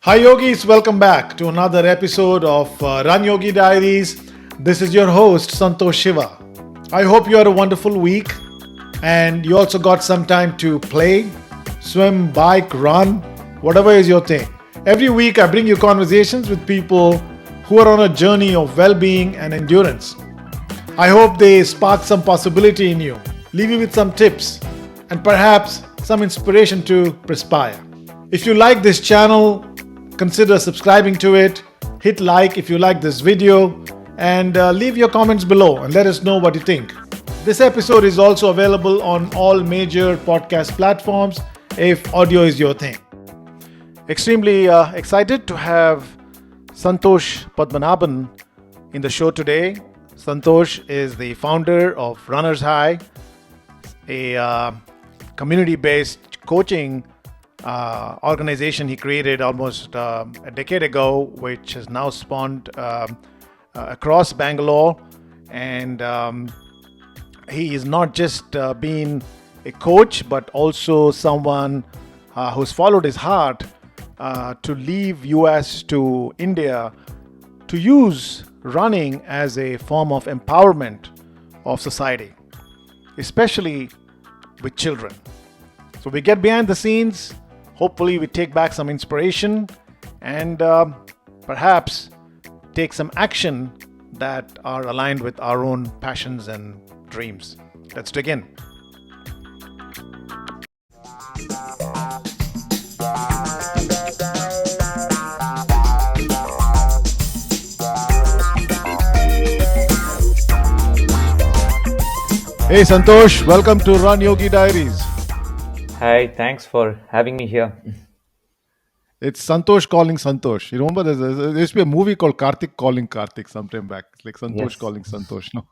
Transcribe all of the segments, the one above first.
Hi, yogis. Welcome back to another episode of Run Yogi Diaries. This is your host, Santhosh Shiva. I hope you had a wonderful week and you also got some time to play, swim, bike, run, whatever is your thing. Every week, I bring you conversations with people who are on a journey of well being and endurance. I hope they spark some possibility in you, leave you with some tips, and perhaps some inspiration to perspire. If you like this channel, consider subscribing to it. Hit like if you like this video, and leave your comments below and let us know what you think. This episode is also available on all major podcast platforms if audio is your thing. Extremely excited to have Santhosh Padmanabhan in the show today. Santhosh is the founder of Runners High, a community-based coaching organization he created almost a decade ago, which has now spawned across Bangalore. And he is not just been a coach, but also someone who's followed his heart to leave US to India to use running as a form of empowerment of society, especially with children. So we get behind the scenes. Hopefully we take back some inspiration and perhaps take some action that are aligned with our own passions and dreams. Let's dig in. Hey Santhosh, welcome to Run Yogi Diaries. Hi, thanks for having me here. It's Santhosh calling Santhosh. You remember there used to be a movie called Karthik calling Karthik sometime back. It's like Santhosh Yes. calling Santhosh. No?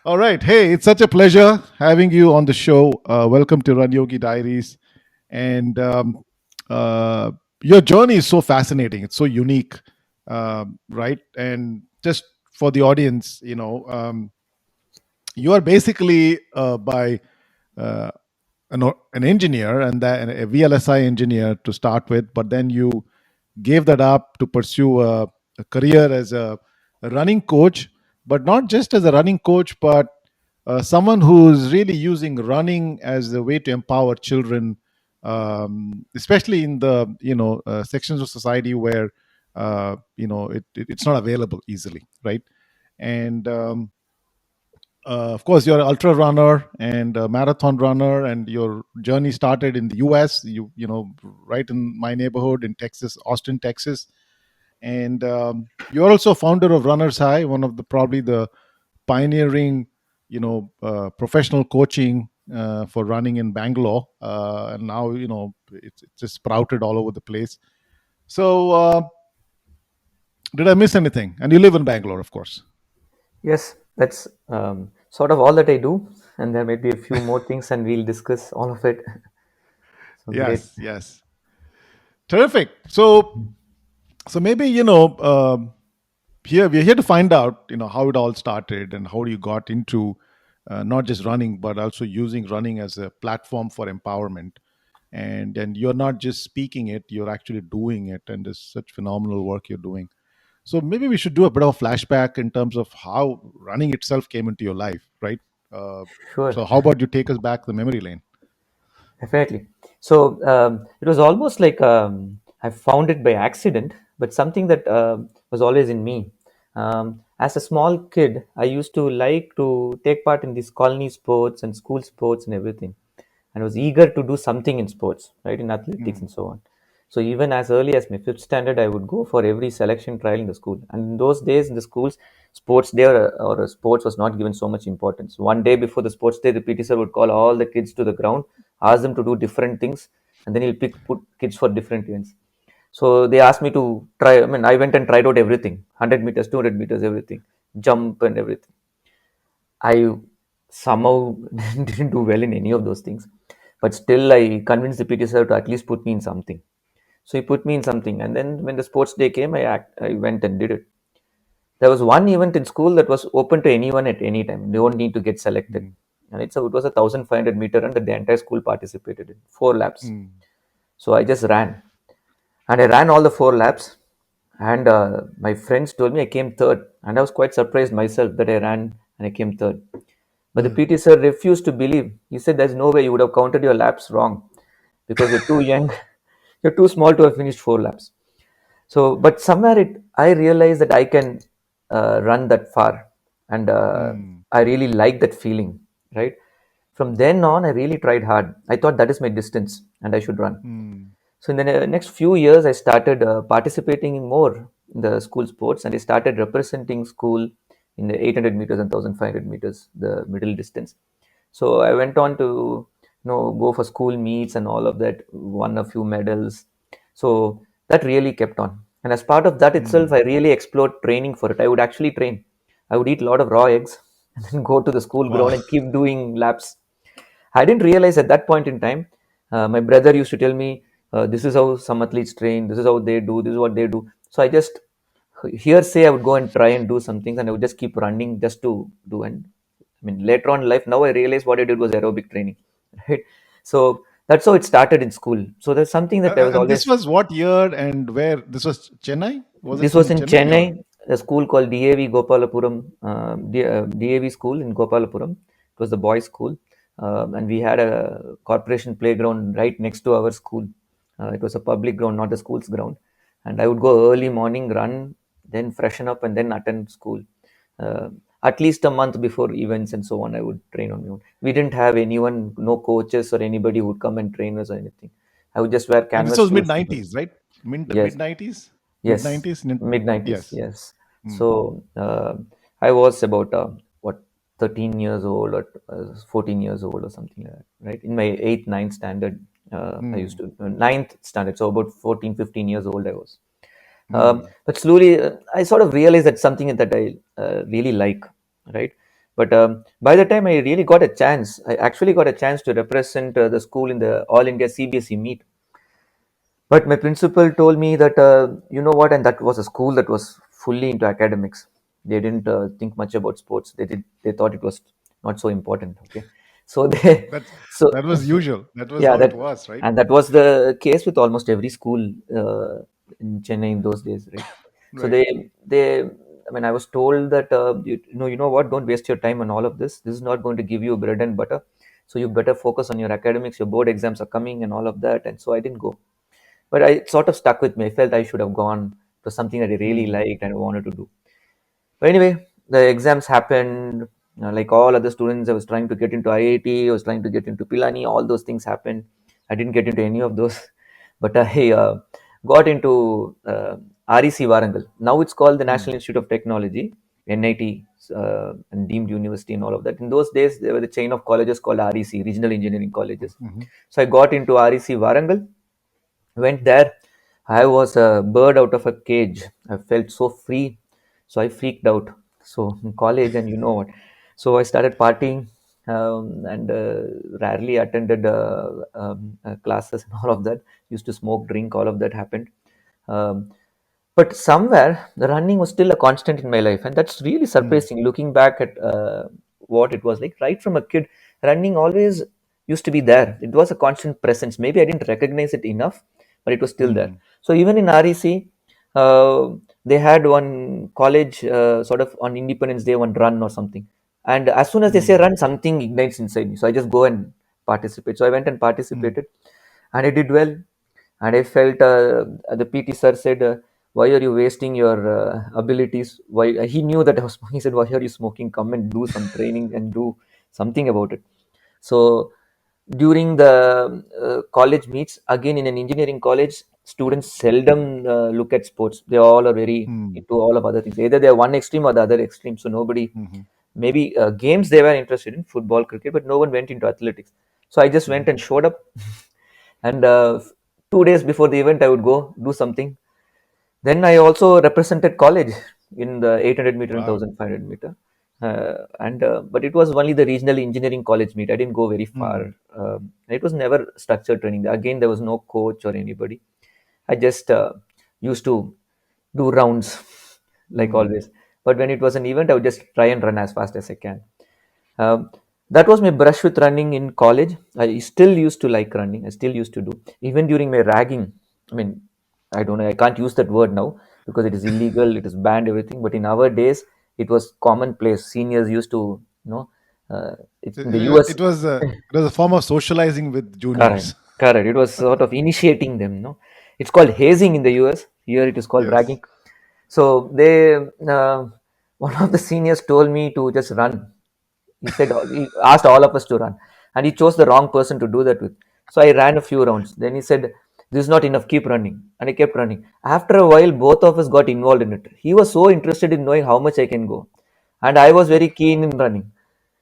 All right. Hey, it's such a pleasure having you on the show. Welcome to Run Yogi Diaries. And uh, your journey is so fascinating. It's so unique, right? And just for the audience, you are basically by uh, an engineer and a VLSI engineer to start with, but then you gave that up to pursue a career as a running coach, but not just as a running coach, but someone who's really using running as a way to empower children, especially in the sections of society where it's not available easily, right? And of course, you're an ultra runner and a marathon runner, and your journey started in the U.S. Right in my neighborhood in Texas, Austin, Texas, and you're also founder of Runners High, one of the probably the pioneering, professional coaching for running in Bangalore, and now it's just sprouted all over the place. So, did I miss anything? And you live in Bangalore, of course. Yes, that's sort of all that I do. And there may be a few more things, and we'll discuss all of it. So great. Yes, yes, terrific. So maybe here we're here to find out how it all started and how you got into not just running but also using running as a platform for empowerment, and you're not just speaking it, you're actually doing it, and there's such phenomenal work you're doing. So maybe we should do a bit of a flashback in terms of how running itself came into your life, right? uh, Sure, so how about you take us back the memory lane? definitely. So it was almost like I found it by accident, but something that was always in me. As a small kid, I used to like to take part in these colony sports and school sports and everything. And was eager to do something in sports, right, in athletics Mm, and so on. So even as early as my fifth standard, I would go for every selection trial in the school. And in those days, in the schools, sports day or sports was not given so much importance. One day before the sports day, the PT sir would call all the kids to the ground, ask them to do different things, and then he'll put kids for different events. So they asked me to try. I mean, I went and tried out everything: 100 meters, 200 meters, everything, jump and everything. I somehow didn't do well in any of those things, but still I convinced the PT sir to at least put me in something. So he put me in something, and then when the sports day came, I went and did it. There was one event in school that was open to anyone at any time. You don't need to get selected, mm, and it was a 1,500 meter run that the entire school participated in, 4 laps. mm, So I just ran, and I ran all the 4 laps. And my friends told me I came third, and I was quite surprised myself that I ran and I came third. But the PT sir refused to believe. He said, "There's no way you would have counted your laps wrong because you're too young, you're too small to have finished 4 laps." So, but somewhere I realized that I can run that far, and I really like that feeling, right? From then on, I really tried hard. I thought that is my distance, and I should run. So in the next few years, I started participating in more in the school sports, and I started representing school in the 800 meters and 1500 meters, the middle distance. So I went on to go for school meets and all of that, won a few medals. So that really kept on. And as part of that itself, I really explored training for it. I would actually train. I would eat a lot of raw eggs and then go to the school Wow. ground and keep doing laps. I didn't realize at that point in time. My brother used to tell me, "This is how some athletes train. This is how they do. This is what they do." So I just hearsay I would go and try and do some things, and I would just keep running just to do. And I mean, later on in life, now I realize what I did was aerobic training, right? So that's how it started in school. So there's something that I was And this always. was what year and where? This was Chennai? Was This it was in in Chennai or? Chennai, a school called DAV Gopalapuram, DAV school in Gopalapuram. It was the boys' school, and we had a corporation playground right next to our school. It was a public ground, not a school's ground. And I would go early morning, run, then freshen up, and then attend school. Uh, at least a month before events and so on, I would train on my own. We didn't have anyone, no coaches or anybody who would come and train us or anything. I would just wear And this canvas was mid shoes. 90s, right? Mid Yes, 90s? Mid yes, 90s? mid 90s, Yes. yes. Mm. So I was about what 13 years old or 14 years old or something like that, right? In my eighth, ninth standard, I used Mm. to ninth standard, so about 14, 15 years old I was. Mm. But slowly, I sort of realized that's something that I really like, right? But by the time I really got a chance, I actually got a chance to represent the school in the All India CBSE meet. But my principal told me that, you know what, and that was a school that was fully into academics. They didn't think much about sports. They thought it was not so important. Okay, so they, That's so that was usual. That was yeah, how it that was, right? and that was the case with almost every school in Chennai in those days, right? So Right. I mean, I was told that you know what, don't waste your time on all of this. This is not going to give you bread and butter. So you better focus on your academics. Your board exams are coming and all of that. And so I didn't go, but I sort of stuck with me. I felt I should have gone to something that I really Mm. liked and wanted to do. But anyway, the exams happened. Like all other students, I was trying to get into IIT. I was trying to get into Pilani. All those things happened. I didn't get into any of those, but I got into REC Warangal. Now it's called the National Mm. Institute of Technology, NIT, and deemed university and all of that. In those days, there were the chain of colleges called REC, Regional Engineering Colleges. Mhm. So I got into REC Warangal, went there. I was a bird out of a cage. I felt so free. So I freaked out. So in college, and you know what? So I started partying, and rarely attended classes and all of that. Used to smoke, drink, all of that happened. Um, but somewhere the running was still a constant in my life, and that's really Mm. surprising looking back at what it was like. Right from a kid, running always used to be there. It was a constant presence. Maybe I didn't recognize it enough, but it was still there. Mm. So even in REC, they had one college sort of on Independence Day, one run or something. And as soon as they say Mm. run, something ignites inside me. So I just go and participate. So I went and Mm. participated, and I did well. And I felt the PT sir said, "Why are you wasting your abilities?" Why he knew that I was smoking. He said, "Why are you smoking? Come and do some training and do something about it." So during the college meets, again in an engineering college, students seldom look at sports. They all are very Mm. into all of other things. Either they're one extreme or the other extreme. So nobody, Mhm. maybe games they were interested in, football, cricket, but no one went into athletics. So I just went Mhm. and showed up, and 2 days before the event, I would go do something. Then I also represented college in the 800 meter and Wow. 1500 meter. And But it was only the regional engineering college meet. I didn't go very far. Mm. It was never structured training. Again, there was no coach or anybody. I just used to do rounds like Mm. always. But when it was an event, I would just try and run as fast as I can. Um, that was my brush with running in college. I still used to like running. I still used to do even during my ragging. I mean, I don't know, I can't use that word now because it is illegal, it is banned, everything. But in our days, it was commonplace. Seniors used to, it's in the US. It was a form of socializing with Correct, juniors. correct. It was sort of initiating them. No, it's called hazing in the US. Here it is called Yes. ragging. So one of the seniors told me to just run. He asked all of us to run, and he chose the wrong person to do that with. So I ran a few rounds. Then he said, "This is not enough. Keep running." And I kept running. After a while, both of us got involved in it. He was so interested in knowing how much I can go, and I was very keen in running.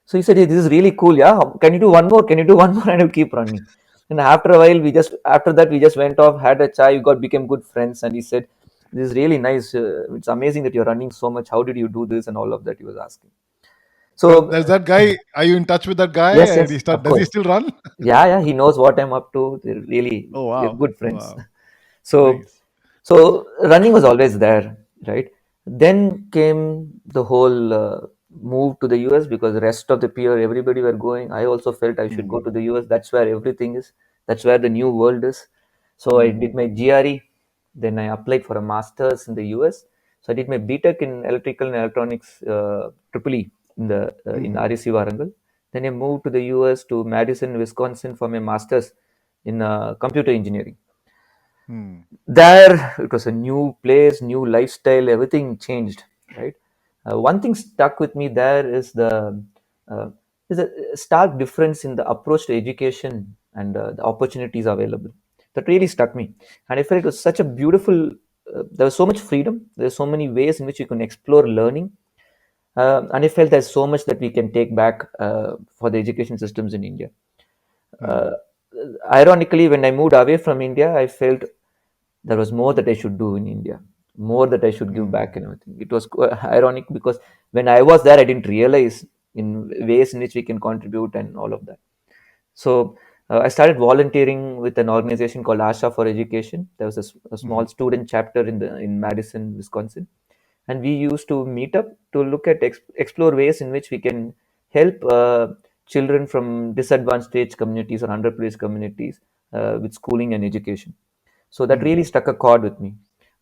So he said, "Hey, this is really cool. Yeah, can you do one more? Can you do one more?" And I keep running. And after a while, after that we just went off, had a chai, we got became good friends. And he said, "This is really nice. It's amazing that you're running so much. How did you do this?" And all of that he was asking. So There's that guy. Are you in touch with that guy? yes, And yes, of does he course. still run? Yeah, yeah, he knows what I'm up to. They're really, Oh we're wow. good friends. Wow. So, Nice. so running was always there, right? Then came the whole move to the US because the rest of the peer, everybody were going. I also felt I should go Mm, to the US. That's where everything is. That's where the new world is. So I mm, did my GRE. Then I applied for a master's in the US. So I did my BTech in electrical and electronics, triple E in the in mm, RSU Warangal. Then I moved to the US to Madison, Wisconsin for my master's in computer engineering. mm, There, it was a new place, new lifestyle, everything changed, right? One thing stuck with me there uh, is a stark difference in the approach to education and the opportunities available. That really stuck me, and I felt it was such a beautiful. There was so much freedom. There's so many ways in which you can explore learning, and I felt there's so much that we can take back for the education systems in India. Uh, mm, Ironically, when I moved away from India, I felt there was more that I should do in India, more that I should give back mm, and everything. It was ironic because when I was there, I didn't realize in ways in which we can contribute and all of that. So I started volunteering with an organization called Asha for Education. There was a small mhm, student chapter in Madison, Wisconsin, and we used to meet up to look at explore ways in which we can help children from disadvantaged communities or underprivileged communities with schooling and education. So that mm. really struck a chord with me.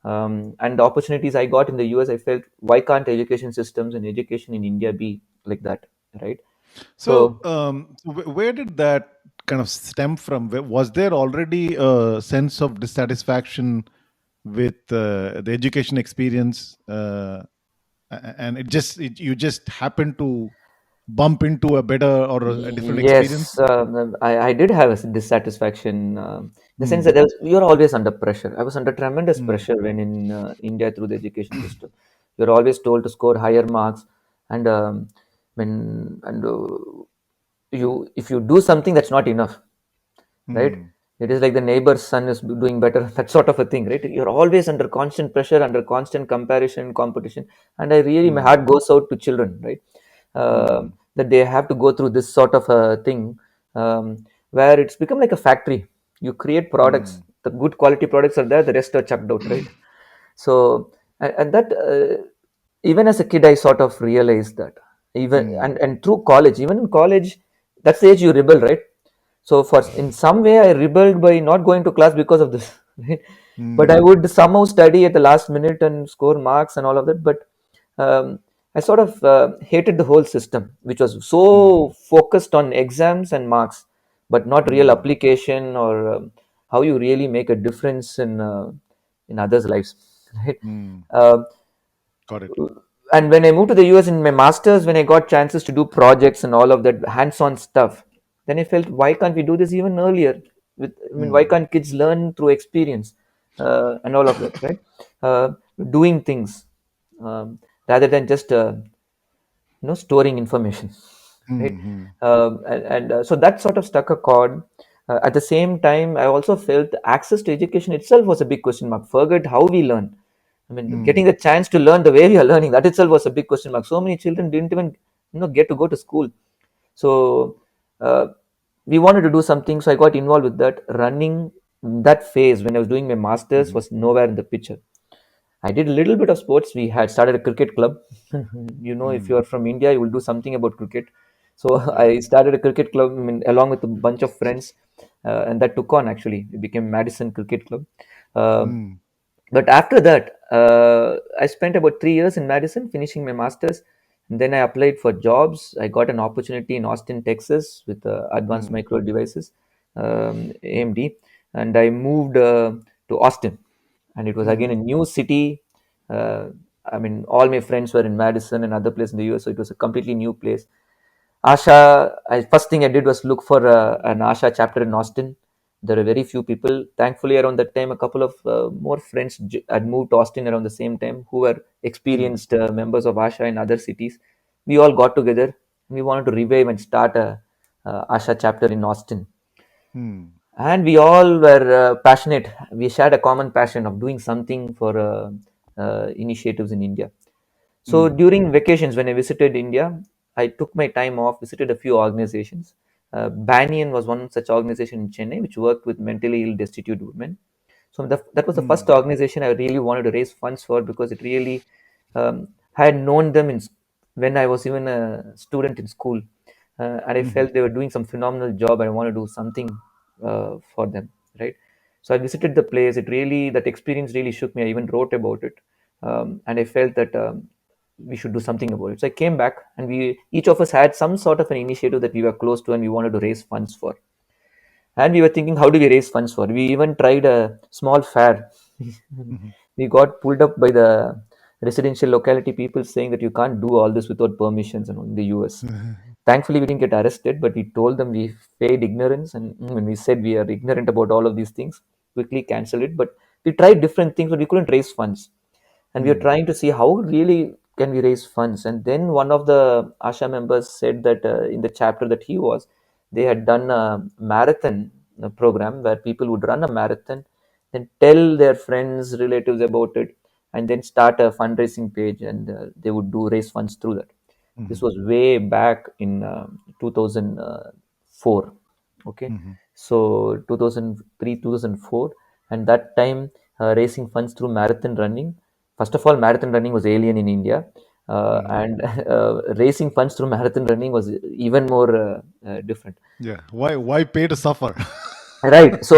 And the opportunities I got in the US, I felt, why can't education systems and education in India be like that, right? So, So where did that kind of stem from? Was there already a sense of dissatisfaction with the education experience, and you just happened to bump into a better or a different yes, experience? I did have a dissatisfaction in the sense that Hmm. you're always under pressure. I was under tremendous Hmm. pressure when in India through the education system. You're always told to score higher marks, and when and you if you do something, that's not enough, right? Hmm. It is like the neighbor's son is doing better, that sort of a thing, right? You're always under constant pressure, under constant comparison, competition, and I really my Hmm. heart goes out to children, right? Hmm. That they have to go through this sort of a thing, where it's become like a factory. You create products, Hmm. the good quality products are there, the rest are chucked out, right? So and that even as a kid, I sort of realized that even Hmm. and through college, even in college, that's the age you rebel, right? So for in some way, I rebelled by not going to class because of this. Right? But I Hmm. would somehow study at the last minute and score marks and all of that. But I sort of hated the whole system, which was so Hmm. focused on exams and marks, but not real Hmm. application or how you really make a difference in others' lives. Right? Hmm. Uh, Got it. and when I moved to the US in my masters, when I got chances to do projects and all of that hands-on stuff, then I felt, why can't we do this even earlier? I mean, why Hmm. can't kids learn through experience and all of that, right? Uh, Doing things um, rather than just storing information, right? Hmm. Hmm. And so that sort of stuck a chord. At the same time, I also felt access to education itself was a big question mark. Forget how we learn. I mean, getting Hmm. the chance to learn the way we are learning, that itself was a big question mark. So many children didn't even get to go to school. So uh, we wanted to do something, so I got involved with that. Running that phase when I was doing my masters Hmm. was nowhere in the picture. I did a little bit of sports. We had started a cricket club. If you Hmm. are from India, you will do something about cricket. So Yeah. I started a cricket club, I mean, along with a bunch of friends, and that took on actually. It became Madison Cricket Club. Uh, Hmm. But after that, I spent about 3 years in Madison, finishing my masters. And then I applied for jobs. I got an opportunity in Austin, Texas, with Advanced Mm. Micro Devices, AMD, and I moved to Austin. And it was again a Mm. new city. Uh, I mean, all my friends were in Madison and other places in the US, so it was a completely new place. Asha, first thing I did was look for an Asha chapter in Austin. There are very few people. Thankfully, around that time, a couple of more friends had moved to Austin around the same time who were Mm. experienced members of Asha in other cities. We all got together. We wanted to revive and start a Asha chapter in Austin. Mm. And we all were passionate. We shared a common passion of doing something for initiatives in India. So Mm. during vacations, when I visited India, I took my time off, visited a few organizations. Banyan was one such organization in Chennai, which worked with mentally ill, destitute women. So that was the first Mm. organization I really wanted to raise funds for, because it really I had known them when I was even a student in school, and I Mhm. felt they were doing some phenomenal job. I want to do something for them, right? So I visited the place. It really, that experience really shook me. I even wrote about it, and I felt that we should do something about it. So I came back, and we each of us had some sort of an initiative that we were close to, and we wanted to raise funds for. And we were thinking, how do we raise funds for? We even tried a small fair. Mhm. We got pulled up by the residential locality people saying that you can't do all this without permissions and in the US. Thankfully, we didn't get arrested, but we told them we feigned ignorance. And when we said we are ignorant about all of these things, quickly cancel it. But we tried different things, but we couldn't raise funds. And we were Mm. trying to see how really can we raise funds. And then one of the Asha members said that in the chapter that he was, they had done a marathon program where people would run a marathon, then tell their friends, relatives about it, and then start a fundraising page, and they would do raise funds through that. This Mhm. was way back in 2004. Okay, Mhm. so 2003, 2004, and that time raising funds through marathon running. First of all, marathon running was alien in India, Mhm. and raising funds through marathon running was even more different. Yeah. Why pay to suffer? Right. So,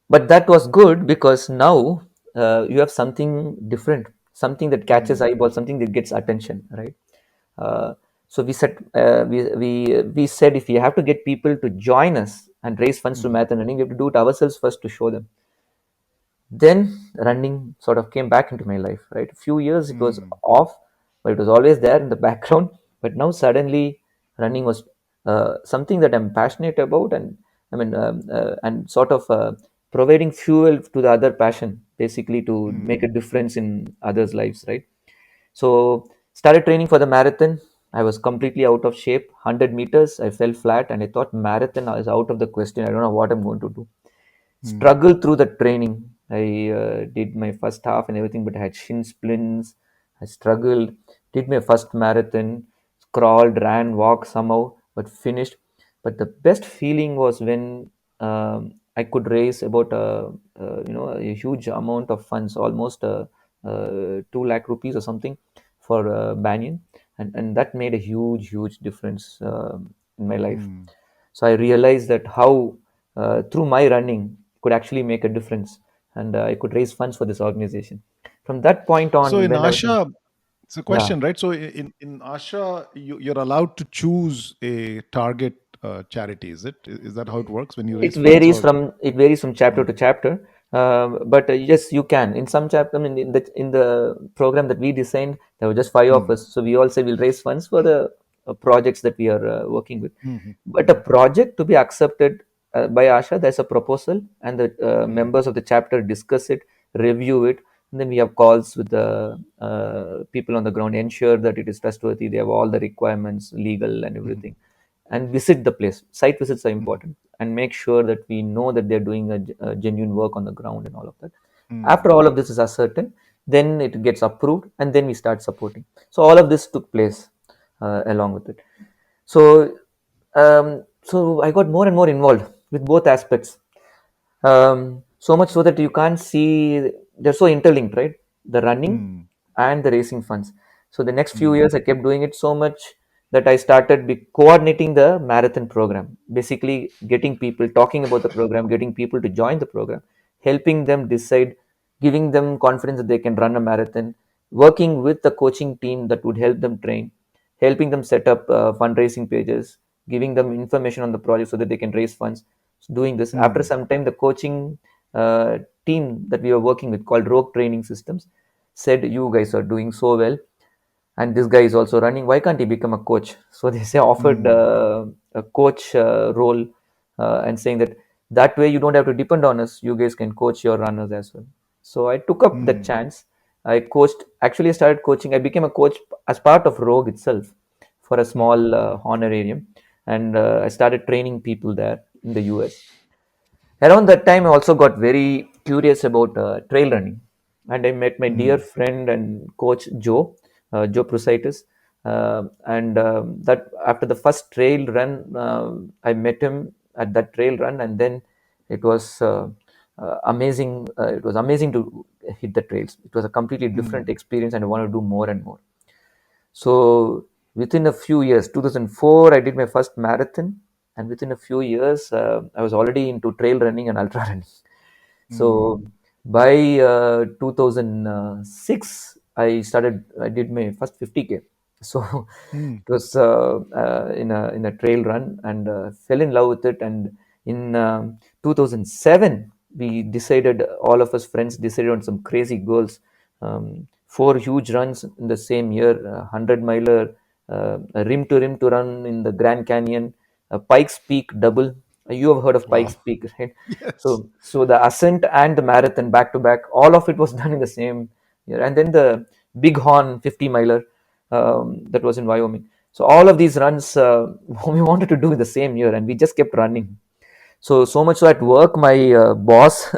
but that was good because now you have something different, something that catches Mm. eyeball, something that gets attention, right? Uh, so we said if we have to get people to join us and raise funds to Mhm. marathon running, we have to do it ourselves first to show them. Then running sort of came back into my life, right? A few years it was Mm. off, but it was always there in the background. But now suddenly running was something that I'm passionate about, and and sort of providing fuel to the other passion, basically to make Mm. a difference in others' lives, right? So started training for the marathon. I was completely out of shape. 100 meters, I fell flat, and I thought marathon is out of the question. I don't know what I'm going to do. Mm. Struggled through the training. I did my first half and everything, but I had shin splints. I struggled, did my first marathon, crawled, ran, walked somehow, but finished. But the best feeling was when I could raise about a huge amount of funds, almost 2 lakh rupees or something, for Banyan, and that made a huge difference in my life. Mm. So I realized that how through my running could actually make a difference, and I could raise funds for this organization. From that point So on, in when I was Asha, it's a yeah, question, right? So in Asha, you're allowed to choose a target charity. Is it? Is that how it works when you raise funds? Or it varies from chapter Mm. to chapter. But yes, you can. In some chapter, I mean, in the program that we designed, there were just five of Mm. us. So we all said we'll raise funds for the projects that we are working with. Mhm. But a Mhm. project to be accepted by Asha, there's a proposal, and the Mhm. members of the chapter discuss it, review it, and then we have calls with the people on the ground, ensure that it is trustworthy. They have all the requirements, legal and Mhm. everything, and visit the place. Site visits are Mhm. important, and make sure that we know that they're doing a genuine work on the ground and all of that. After Mm. all of this is ascertained, then it gets approved, and then we start supporting. So all of this took place along with it. So I got more and more involved with both aspects. So much so that you can't see, they're so interlinked, right? The running Mm. and the racing funds. So the next few Mm. years, I kept doing it so much that I started coordinating the marathon program, basically getting people talking about the program, getting people to join the program, helping them decide. giving them confidence that they can run a marathon, working with the coaching team that would help them train, helping them set up fundraising pages, giving them information on the project so that they can raise funds. Doing this, after Mm. some time, the coaching team that we were working with, called Rogue Training Systems, said, "You guys are doing so well, and this guy is also running. Why can't he become a coach?" So they say offered Mm. a coach role, and saying that that way you don't have to depend on us. You guys can coach your runners as well. So I took up that Mm. chance. I coached. Actually, I started coaching. I became a coach as part of Rogue itself for a small honorarium, and I started training people there in the US. Around that time, I also got very curious about trail running, and I met my dear Mm. friend and coach Joe Prusaitis. And that after the first trail run, I met him at that trail run, and then it was amazing. It was amazing to hit the trails. It was a completely different Mm. experience, and I want to do more and more. So within a few years, 2004, I did my first marathon, and within a few years, I was already into trail running and ultra running. Mm. So by 2006, I did my first 50K. So Mm. it was in a trail run, and fell in love with it. And in 2007, we decided, all of us friends decided on some crazy goals. Four huge runs in the same year: 100 miler, a rim to run in the Grand Canyon, a Pikes Peak double. You have heard of Wow. Pikes Peak, right? Yes. So the ascent and the marathon back to back, all of it was done in the same year. And then the Bighorn 50 miler, that was in Wyoming. So all of these runs, we wanted to do in the same year, and we just kept running. So much so at work, my boss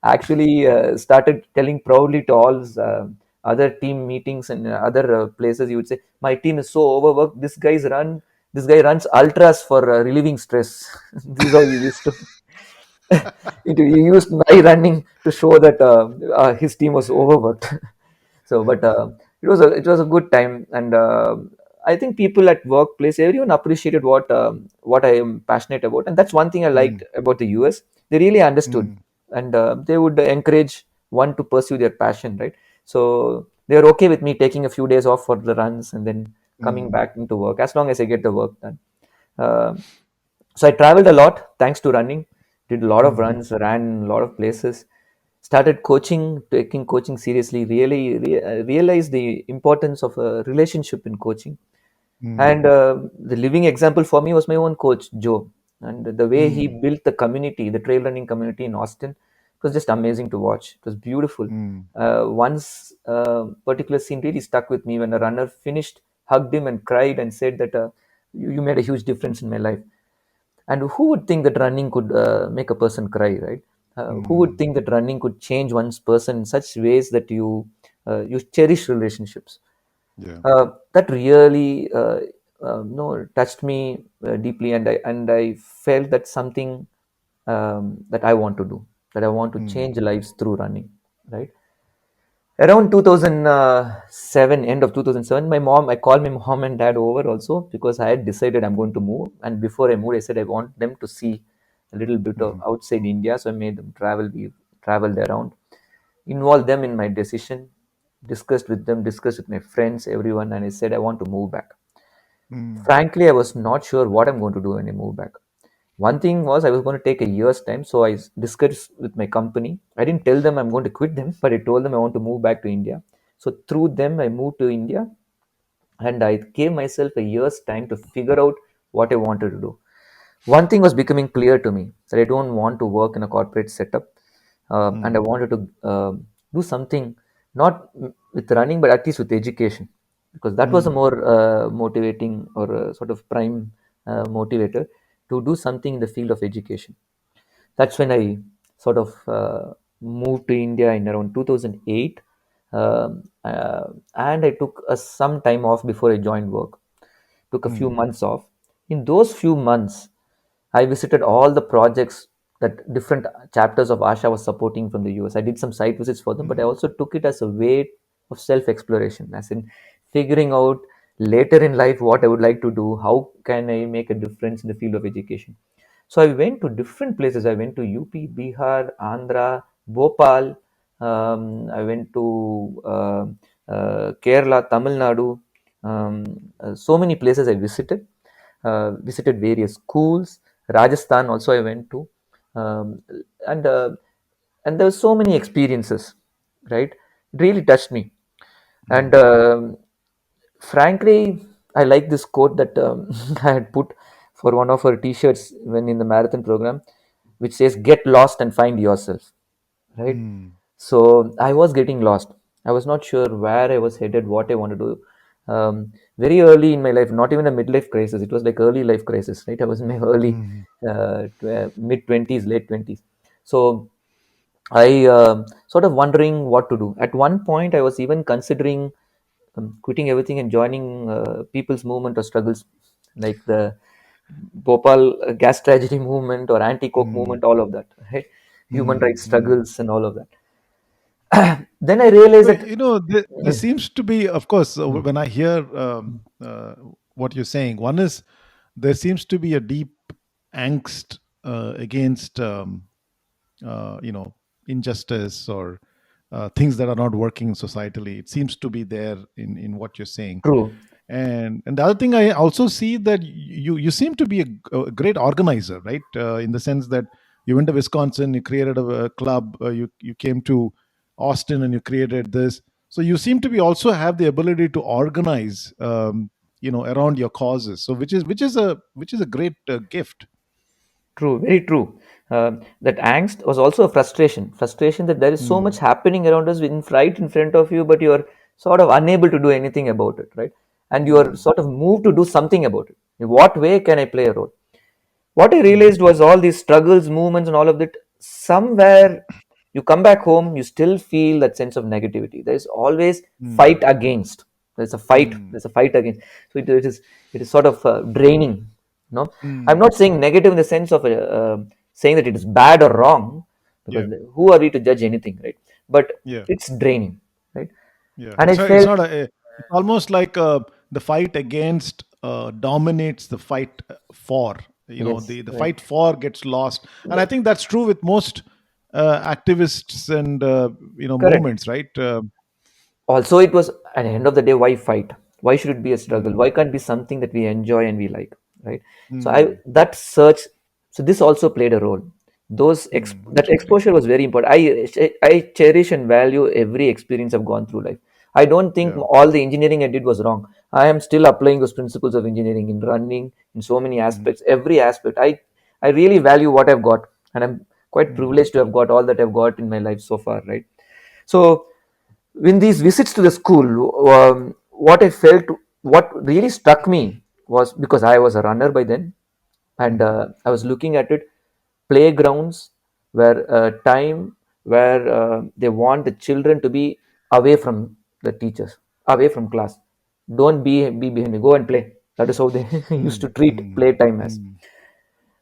actually started telling proudly to all other team meetings and other places. He would say, "My team is so overworked. This guy runs ultras for relieving stress." This is how he used to. He used my running to show that his team was overworked. So, but it was a good time, and I think people at workplace, everyone appreciated what I am passionate about, and that's one thing I liked Mm. about the US. They really understood, Mm. and they would encourage one to pursue their passion, right? So they are okay with me taking a few days off for the runs and then coming Mm. back into work, as long as I get the work done. Uh, so I traveled a lot thanks to running. Did a lot of Mhm. runs, ran a lot of places. Started coaching, taking coaching seriously. Really realized the importance of a relationship in coaching. And Mm. the living example for me was my own coach, Joe. And the way he Mm. built the community, the trail running community in Austin, it was just amazing to watch. It was beautiful. Mm. Once particular scene really stuck with me when a runner finished, hugged him, and cried and said that, you made a huge difference in my life. And who would think that running could make a person cry, right? Who would Mm. think that running could change one's person in such ways that you cherish relationships? Yeah. That really no touched me deeply, and I felt that something that I want to do, that I want to change Mm. lives through running, right? Around 2007, end of 2007, I called my mom and dad over also, because I had decided I'm going to move. And before I moved, I said I want them to see a little bit of Mhm. outside India. So I made them travel. We traveled around, involved them in my decision, discussed with them, discussed with my friends, everyone. And I said, I want to move back. Mm. Frankly, I was not sure what I'm going to do when I move back. One thing was I was going to take a year's time, so I discussed with my company. I didn't tell them I'm going to quit them, but I told them I want to move back to India. So through them, I moved to India, and I gave myself a year's time to figure out what I wanted to do. One thing was becoming clear to me, that I don't want to work in a corporate setup, and I Mm. wanted to do something, not with running, but at least with education, because that was a Mm. more motivating, or a sort of prime motivator, to do something in the field of education. That's when I sort of moved to India in around 2008, and I took some time off before I joined work. Took a few Mm. months off. In those few months, I visited all the projects that different chapters of Asha was supporting from the US. I did some site visits for them, but I Mm. also took it as a way of self exploration, as in figuring out later in life what I would like to do, how can I make a difference in the field of education. So I went to different places. I went to UP, Bihar, Andhra, Bhopal, I went to Kerala, Tamil Nadu. So many places I visited. Visited various schools. Rajasthan also I went to, um, and uh, and there were so many experiences, right? It really touched me. And mm, frankly, I like this quote that I had put for one of her t-shirts when in the marathon program, which says, "Get lost and find yourself." Right? mm, So I was getting lost. I was not sure where I was headed, what I wanted to do. Very early in my life, not even a midlife crisis, it was like early life crisis, right? I was in my early mm, mid 20s, late 20s. So I sort of wondering what to do. At one point, I was even considering quitting everything and joining people's movement or struggles, like the Bhopal gas tragedy movement or anti-coke mm, movement, all of that, right? Human mm, rights mm. struggles and all of that. Then I realized Well, that, there seems to be, of course, mm, when I hear what you're saying, one is there seems to be a deep angst against, injustice or things that are not working societally. It seems to be there in what you're saying. true, And the other thing I also see that you seem to be a great organizer, right? In the sense that you went to Wisconsin, you created a club, you came to Austin and you created this. So you seem to be also have the ability to organize, around your causes. So which is a great gift. true, very true. That angst was also a frustration that there is so much Mm, happening around us right in front of you, but you are sort of unable to do anything about it, right? And you are mm, sort of moved to do something about it. In what way can I play a role? What I mm, realized was all these struggles, movements, and all of that. Somewhere you come back home, you still feel that sense of negativity. There is always fight mm, against. There's a fight. mm, There's a fight against. So it is sort of draining. No, I'm mm. not saying negative in the sense of saying that it is bad or wrong, because Yeah, who are we to judge anything, right? But yeah. it's draining, right? Yeah, And I it's felt not it's almost like the fight against dominates the fight for. yes, The right, fight for gets lost, and I yes, think that's true with most activists and correct. movements, right? Also, it was at the end of the day, why fight? Why should it be a struggle? Mm, Why can't it be something that we enjoy and we like, right? So I mm, that search, so this also played a role. That interesting. exposure was very important. I cherish and value every experience I've gone through life. I don't think Yeah. all the engineering I did was wrong. I am still applying those principles of engineering in running, in so many Mm, aspects, every aspect. I really value what I've got, and I'm quite mm, privileged to have got all that I've got in my life so far, right? So in these visits to the school, what I felt, what really struck me was, because I was a runner by then, and mm, I was looking at it, playgrounds where time where they want the children to be away from the teachers, away from class. Don't be behind me. Go and play. That is how they used to mm, treat mm, playtime as. mm.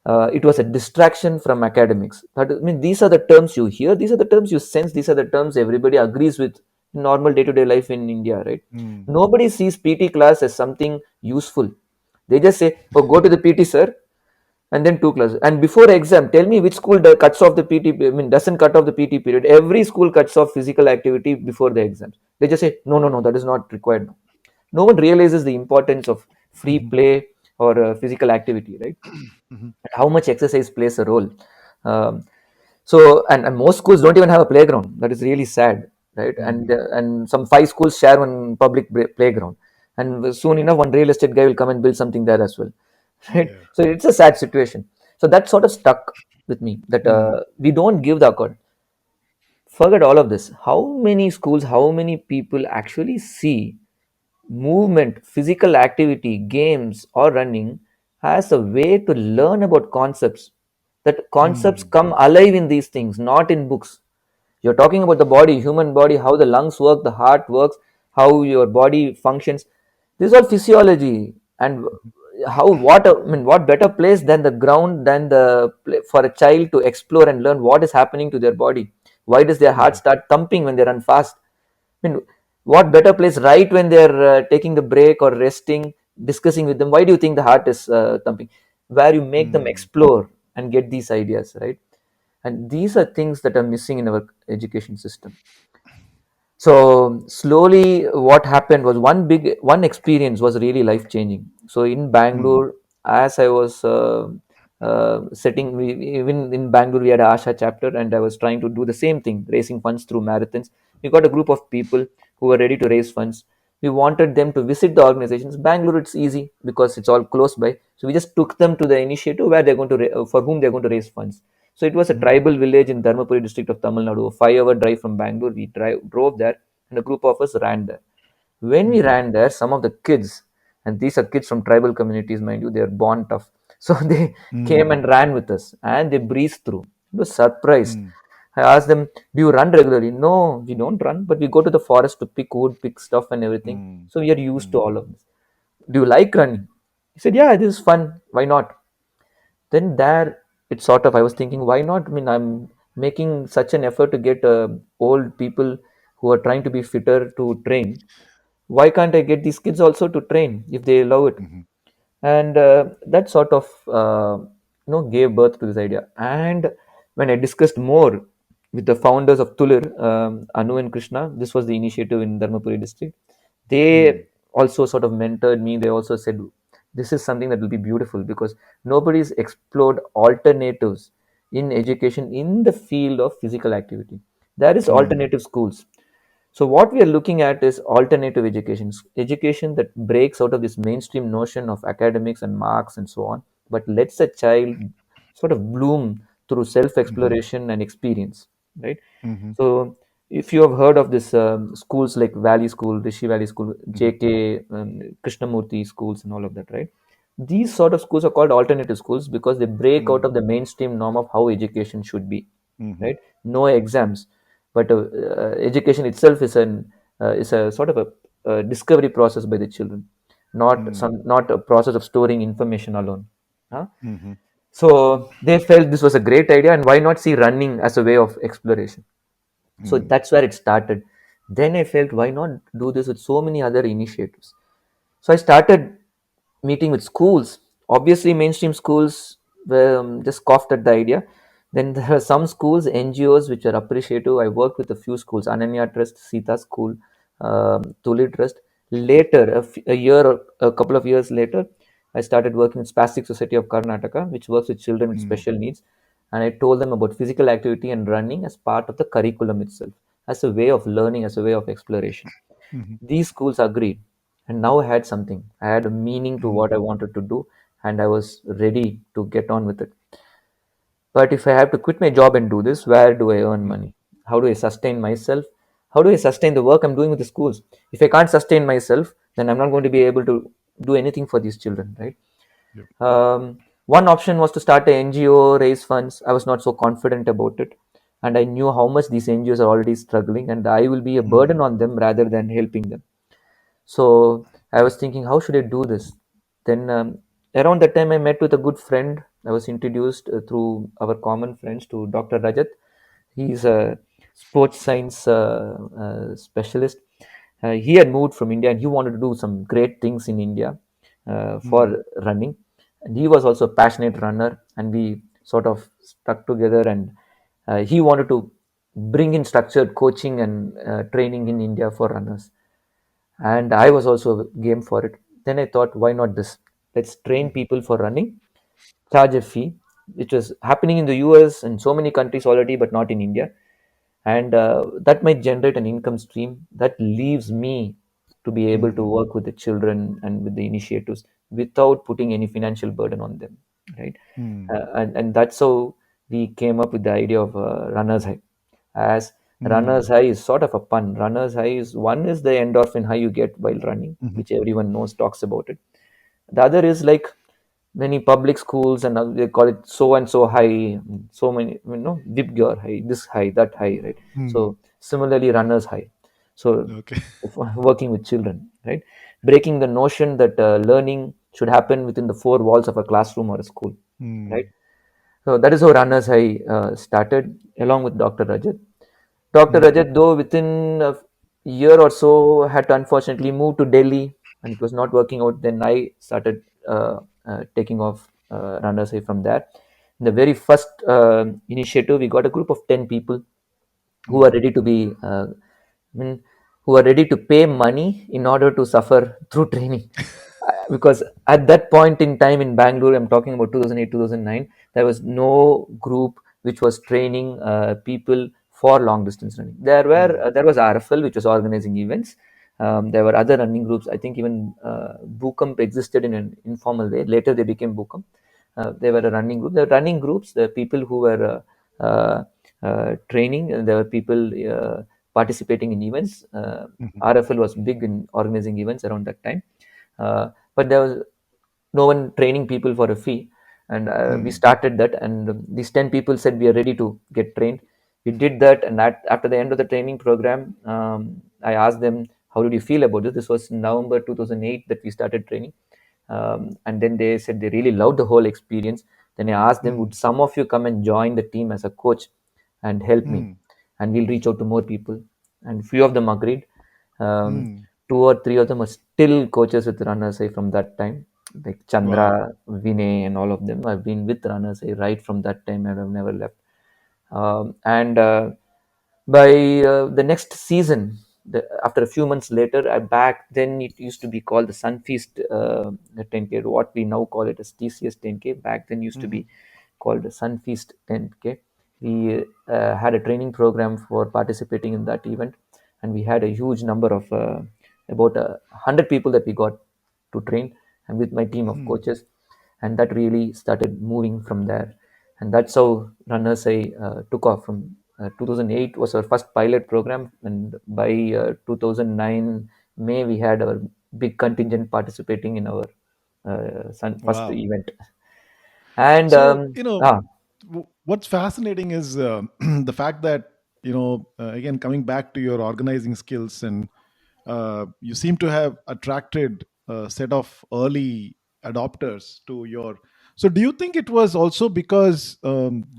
It was a distraction from academics. That is, I mean, these are the terms you hear, these are the terms you sense, these are the terms everybody agrees with in normal day-to-day life in India, right? Mm. Nobody sees PT class as something useful. They just say, "Oh, go to the PT, sir, and then two classes." And before exam, tell me which school cuts off the PT. I mean, doesn't cut off the PT period. Every school cuts off physical activity before the exams. They just say, "No, no, no, that is not required." No one realizes the importance of free Mhm. play or physical activity, right? Mhm. How much exercise plays a role. Um, and most schools don't even have a playground. That is really sad, right? Mm. And some five schools share one public playground, and soon enough, one real estate guy will come and build something there as well, right? Yeah. So it's a sad situation. So that sort of stuck with me, that Mm. we don't give the accord. Forget all of this. How many schools, how many people actually see movement, physical activity, games, or running as a way to learn about concepts? That concepts Mm. come alive in these things, not in books. You're talking about the body, human body, how the lungs work, the heart works, how your body functions. This is all physiology. And how, I mean, what better place than the ground, than for a child to explore and learn what is happening to their body? Why does their heart Yeah. start thumping when they run fast? I mean, what better place right when they're taking the break or resting, discussing with them? Why do you think the heart is thumping? Where you make them Mm. explore and get these ideas, right? And these are things that are missing in our education system. So slowly what happened was one experience was really life changing. So in Mm. Bangalore, as I was setting even in Bangalore we had a Asha chapter, and I was trying to do the same thing, raising funds through marathons. We got a group of people who were ready to raise funds. We wanted them to visit the organizations. Bangalore, it's easy because it's all close by, so we just took them to the initiative where they're going to for whom they're going to raise funds. So it was a Mhm. tribal village in Dharmapuri district of Tamil Nadu, a 5 hour drive from Bangalore. We drove there, and a group of us ran there. When we Mhm. ran there, some of the kids, and these are kids from tribal communities, mind you, they are born tough. So they came Mm. and ran with us, and they breezed through. I was surprised. Mm. I asked them, "Do you run regularly?" No, we don't run, but we go to the forest to pick wood, pick stuff, and everything. Mm. So we are used to Mm. all of this. Do you like running? He said, "Yeah, this is fun. Why not?" Then there, it's sort of, I was thinking, why not? I mean, I'm making such an effort to get old people who are trying to be fitter to train. Why can't I get these kids also to train if they love it? Mhm. And that sort of gave birth to this idea. And when I discussed more with the founders of Thulir, Anu and Krishna, this was the initiative in Dharmapuri district. They Mm. also sort of mentored me. They also said this is something that will be beautiful because nobody's explored alternatives in education in the field of physical activity. There is Mm. alternative schools. So what we are looking at is alternative education, education that breaks out of this mainstream notion of academics and marks and so on, but lets a child sort of bloom through Mhm. self-exploration and experience, right? Mhm. So if you have heard of this schools like Valley School, Rishi Valley School, Mhm. JK, Krishnamurti schools, and all of that, right? These sort of schools are called alternative schools because they break out Mm. of the mainstream norm of how education should be, Mhm. right? No exams, but education itself is a sort of a discovery process by the children, Mm. not a process of storing information alone. Huh? Mhm. So they felt this was a great idea, and why not see running as a way of exploration? So Mm. that's where it started. Then I felt, why not do this with so many other initiatives? So I started meeting with schools. Obviously, mainstream schools were just scoffed at the idea. Then there are some schools, NGOs, which are appreciative. I worked with a few schools, Ananya Trust, Sita School, Thulir Trust. Later, a year or a couple of years later, I started working with Spastics Society of Karnataka, which works with children with Mm. special needs. And I told them about physical activity and running as part of the curriculum itself, as a way of learning, as a way of exploration. Mhm. These schools agreed, and now I had something. I had a meaning to Mm. what I wanted to do, and I was ready to get on with it. But if I have to quit my job and do this, where do I earn Mhm. money? How do I sustain myself? How do I sustain the work I'm doing with the schools? If I can't sustain myself, then I'm not going to be able to do anything for these children, right? Yep. One option was to start an NGO, raise funds. I was not so confident about it. And I knew how much these NGOs are already struggling, and I will be a Mm. burden on them rather than helping them. So I was thinking, how should I do this? Then around that time, I met with a good friend. I was introduced through our common friends to Dr. Rajat. He's a sports science specialist. He had moved from India and he wanted to do some great things in India Mm. for running. And he was also a passionate runner, and we sort of stuck together. And he wanted to bring in structured coaching and training in India for runners, and I was also game for it. Then I thought, why not this? Let's train Mhm. people for running, charge a fee, which was happening in the US and so many countries already, but not in India. And that might generate an income stream that leaves me to be able to Mhm. work with the children and with the initiatives without putting any financial burden on them, right? Mm. And that's how we came up with the idea of runners high. As Mm. runners high is sort of a pun. Runners high is, one is the endorphin high you get while running, Mhm. which everyone knows, talks about it. The other is like many public schools and they call it so and so high, so many, Dipgyar high, this high, that high, right? Mm. So similarly, runners high. So Okay. working with children, right? Breaking the notion that learning should happen within the four walls of a classroom or a school, right? Mm. So that is how Runners High started along with Dr. Rajat. Dr. Mhm. Rajat, though, within a year or so, had to unfortunately move to Delhi, and it was not working out. Then I started taking off Runners High from there. In the very first initiative, we got a group of 10 people who are Mm. ready to be, I mean, who are ready to pay money in order to suffer through training. Because at that point in time in Bangalore, I'm talking about 2008, 2009, there was no group which was training people for long distance running. Mm. There was RFL, which was organizing events. There were other running groups. I think even Bookamp existed in an informal way. Later, they became Bookamp. They were a running group. The running groups, the people who were training, and there were people participating in events. Mhm. RFL was big in organizing events around that time, but there was no one training people for a fee, and we Mm. started that. And these 10 people said we are ready to get trained. We did that, and after the end of the training program, I asked them, "How did you feel about it?" This was November 2008 that we started training. And then they said they really loved the whole experience. Then I asked them, would Mm. some of you come and join the team as a coach and help me? Mm. And we'll reach out to more people. And few of them agreed. Um, Mm. Two or three of them are still coaches with Runners High from that time, like Wow. Chandra, Vinay, and all of them. I've been with Runners High right from that time, and I've never left. And by the next season, after a few months later, back then it used to be called the Sunfeast 10K, what we now call it as TCS 10K. Back then used to Mhm. be called the Sunfeast 10K. We had a training program for participating in that event, and we had a huge number of about 100 people that we got to train, and with my team of Mm. coaches, and that really started moving from there. And that's how Runners I took off. From 2008 was our first pilot program, and by 2009 May we had our big contingent participating in our first Wow. event. And So, what's fascinating is the fact that, again, coming back to your organizing skills, and you seem to have attracted a set of early adopters to your. So, do you think it was also because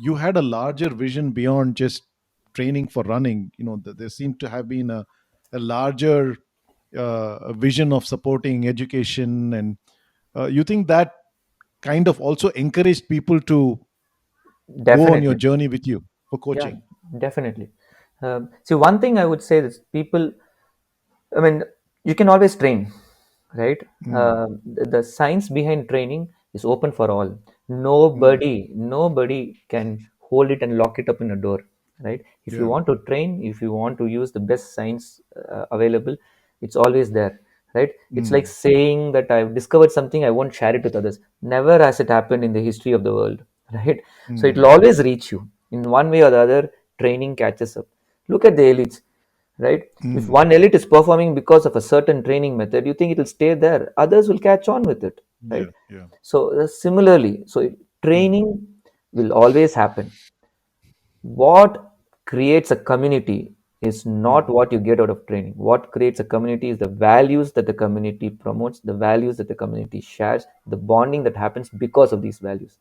you had a larger vision beyond just training for running? There seemed to have been a larger vision of supporting education, and you think that kind of also encouraged people to go on your definitely, journey with you for yeah, coaching. definitely. See, one thing I would say is people, I mean, you can always train, right? Mm. The science behind training is open for all. Mm. Nobody can hold it and lock it up in a door, right? If you Yeah. want to train, if you want to use the best science available, it's always there, right? It's like Mm. saying that I've discovered something, I won't share it with others. Never has it happened in the history of the world, right? So it'll Mm. always reach you in one way or the other. Training catches up. Look at the elites, right? If Mm. one elite is performing because of a certain training method, you think it will stay there, others will catch on with it, right? Yeah. Yeah. So similarly, so Mm. training will always happen. What creates a community is not Mm. what you get out of training. What creates a community is the values that the community promotes, the values that the community shares, the bonding that happens because of these values.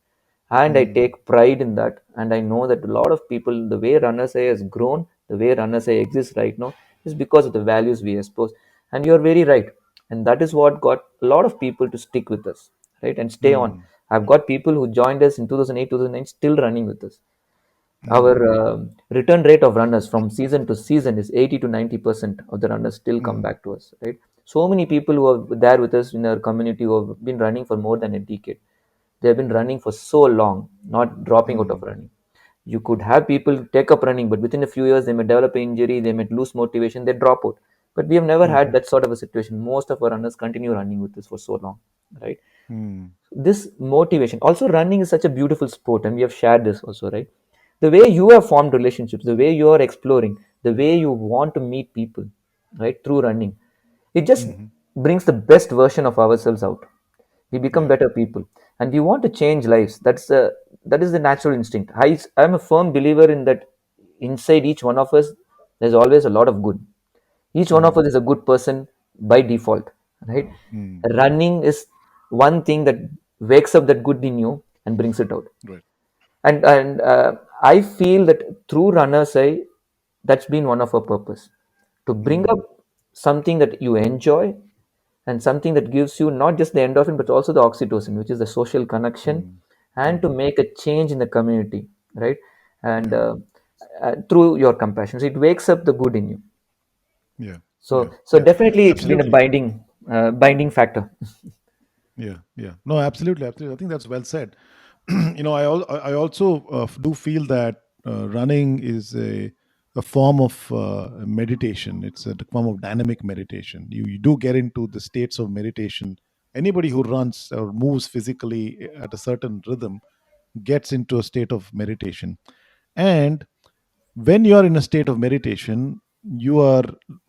And I Mm. take pride in that. And I know that a lot of people, the way Runners A has grown, the way Runners A exists right now, is because of the values we expose. And you're very right. And that is what got a lot of people to stick with us, right? And stay on. Mm. I've got people who joined us in 2008, 2009, still running with us. Our Mm. return rate of runners from season to season is 80 to 90% of the runners still come Mm. back to us, right? So many people who are there with us in our community who have been running for more than a decade. They have been running for so long, not dropping out of Mm. running. You could have people take up running, but within a few years they may develop an injury, they may lose motivation, they drop out. But we have never had Mhm. that sort of a situation. Most of our runners continue running with us for so long, right? Mm. This motivation, also running is such a beautiful sport, and we have shared this also, right? The way you have formed relationships, the way you are exploring, the way you want to meet people, right, through running, it just Mhm. brings the best version of ourselves out. We become Yeah. better people, and we want to change lives. That is the natural instinct. I'm a firm believer in that. Inside each one of us there's always a lot of good. Each one of us Mm. is a good person by default, right? Mm. Running is one thing that wakes up that good in you and brings it out. Right. And I feel that through Runners Eye, that's been one of our purpose, to bring up Mm. something that you enjoy, and something that gives you not just the endorphin but also the oxytocin, which is the social connection, Mm. and to Mm-hmm. make a change in the community, right? And Yeah. through your compassion, so it wakes up the good in you. Yeah. Yeah. So Yeah. definitely it's been a Absolutely. binding factor. Yeah, yeah. No, absolutely, absolutely. I think that's well said. I also do feel that running is a form of meditation. It's a form of dynamic meditation. You do get into the states of meditation. Anybody who runs or moves physically at a certain rhythm gets into a state of meditation. And when you are in a state of meditation, you are,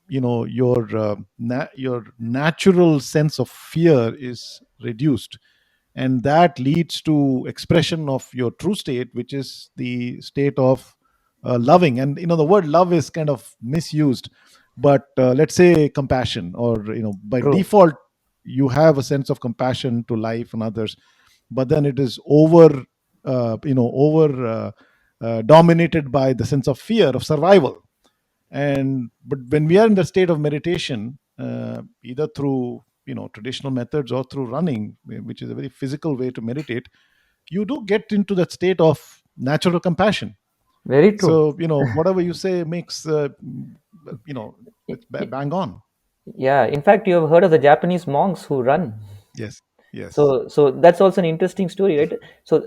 your natural sense of fear is reduced, and that leads to expression of your true state, which is the state of loving. And the word love is kind of misused, but let's say compassion, or by True. default you have a sense of compassion to life and others, but then it is over dominated by the sense of fear of survival. And but when we are in the state of meditation, either through traditional methods or through running, which is a very physical way to meditate, you do get into that state of natural compassion. Very true. So whatever you say makes you know it's bang on. Yeah, in fact, you have heard of the Japanese monks who run. Yes, yes. So that's also an interesting story, right? So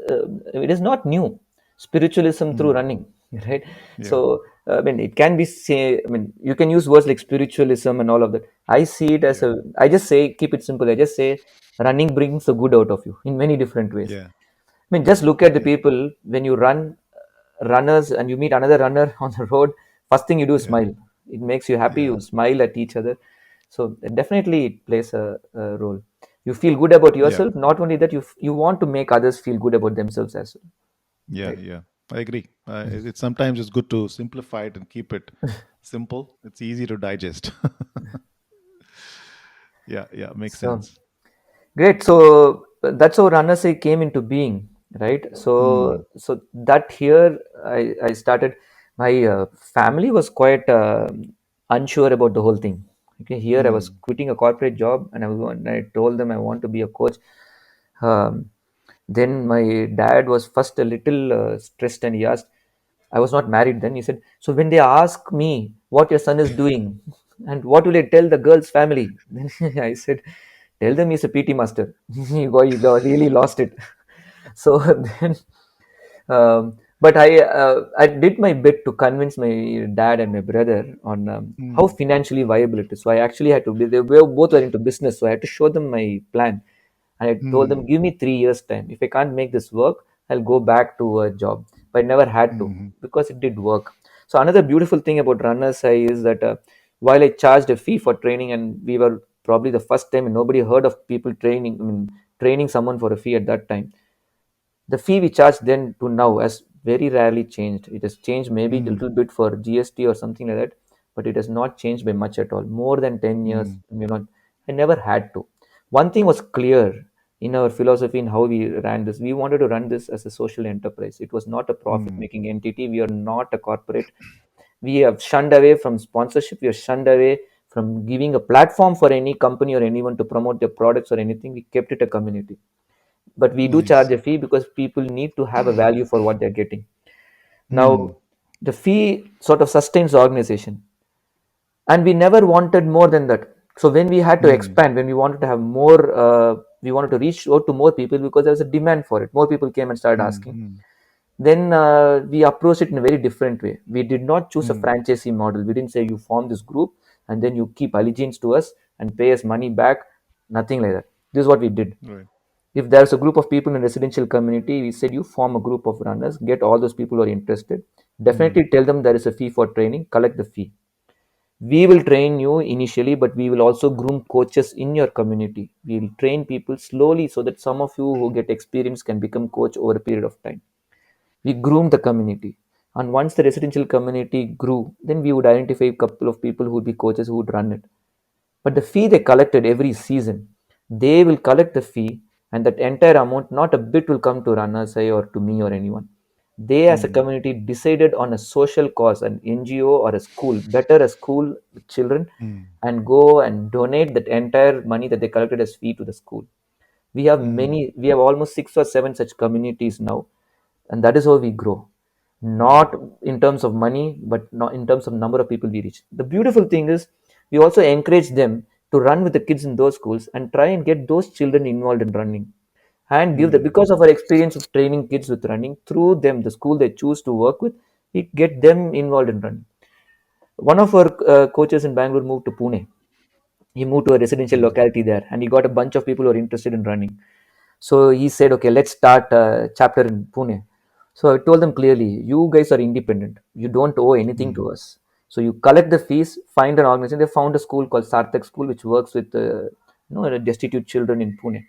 it is not new, spiritualism through Mm, running, right? yeah, So I mean, it can be say, I mean, you can use words like spiritualism and all of that. I see it as yeah, a, I just say, keep it simple. I just say, running brings the good out of you in many different ways. yeah, I mean, just look at the yeah, people when you run, runners, and you meet another runner on the road. First thing you do is yeah, smile. It makes you happy. yeah, You smile at each other. So definitely, it plays a role. You feel good about yeah, yourself. Not only that, you want to make others feel good about themselves as well, yeah, right? yeah. I agree. It's sometimes it's good to simplify it and keep it simple. It's easy to digest. Yeah, yeah, makes So sense. great. So that's how runners came into being, right? So Mm, so that here I started. My family was quite unsure about the whole thing. Okay, here I was mm, quitting a corporate job, and I told them I want to be a coach. Um, then my dad was first a little stressed, and he asked, I was not married then. He said, so when they ask me what your son is doing, and what will I tell the girl's family? Then I said, tell them he's a PT master. He really lost it. So then, but I did my bit to convince my dad and my brother on how mm, financially viable it is. So I actually had to be, they were both were into business, so I had to show them my plan. And I told them, mm, give me 3 years time. If I can't make this work, I'll go back to a job. But I never had to, mm, because it did work. So another beautiful thing about Runners High is that while I charged a fee for training, and we were probably the first time, and nobody heard of people training, I mean, training someone for a fee at that time. The fee we charged then to now has very rarely changed. It has changed maybe a mm, little bit for GST or something like that, but it has not changed by much at all. More than 10 years, mm, I never had to. One thing was clear in our philosophy in how we ran this. We wanted to run this as a social enterprise. It was not a profit mm, making entity. We are not a corporate. We have shunned away from sponsorship. We are shunned away from giving a platform for any company or anyone to promote their products or anything. We kept it a community, but we do charge nice. a fee because people need to have a value for what they're getting. Now Mm, the fee sort of sustains the organization, and we never wanted more than that. So when we had to mm, expand, when we wanted to have more, we wanted to reach out to more people because there was a demand for it. More people came and started mm, asking. mm, Then we approached it in a very different way. We did not choose a mm, franchisee model. We didn't say you form this group and then you keep allegiance to us and pay us money back. Nothing like that. This is what we did. right. If there's a group of people in a residential community, we said you form a group of runners, get all those people who are interested. Mm, Definitely tell them there is a fee for training, collect the fee. We will train you initially, but we will also groom coaches in your community. We will train people slowly so that some of you who get experience can become coach over a period of time. We groom the community. And once the residential community grew, then we would identify a couple of people who would be coaches who would run it. But the fee they collected every season, they will collect the fee, and that entire amount, not a bit will come to Ranasai or to me or anyone. They, as a mm, community, decided on a social cause, an NGO or a school, better a school with children, mm, and go and donate that entire money that they collected as fee to the school. Mm. We have almost 6 or 7 such communities now, and that is how we grow, not in terms of money, but not in terms of number of people we reach. The beautiful thing is we also encourage them to run with the kids in those schools and try and get those children involved in running, and give the, Mm. because of our experience of training kids with running through them, the school they choose to work with, we get them involved in running. One of our coaches in Bangalore moved to Pune. He moved to a residential Mm. locality there, and he got a bunch of people who are interested in running. So he said, okay, let's start a chapter in Pune. So I told them clearly, you guys are independent. You don't owe anything Mm. to us. So you collect the fees, find an organization. They found a school called Sarthak School, which works with destitute children in Pune.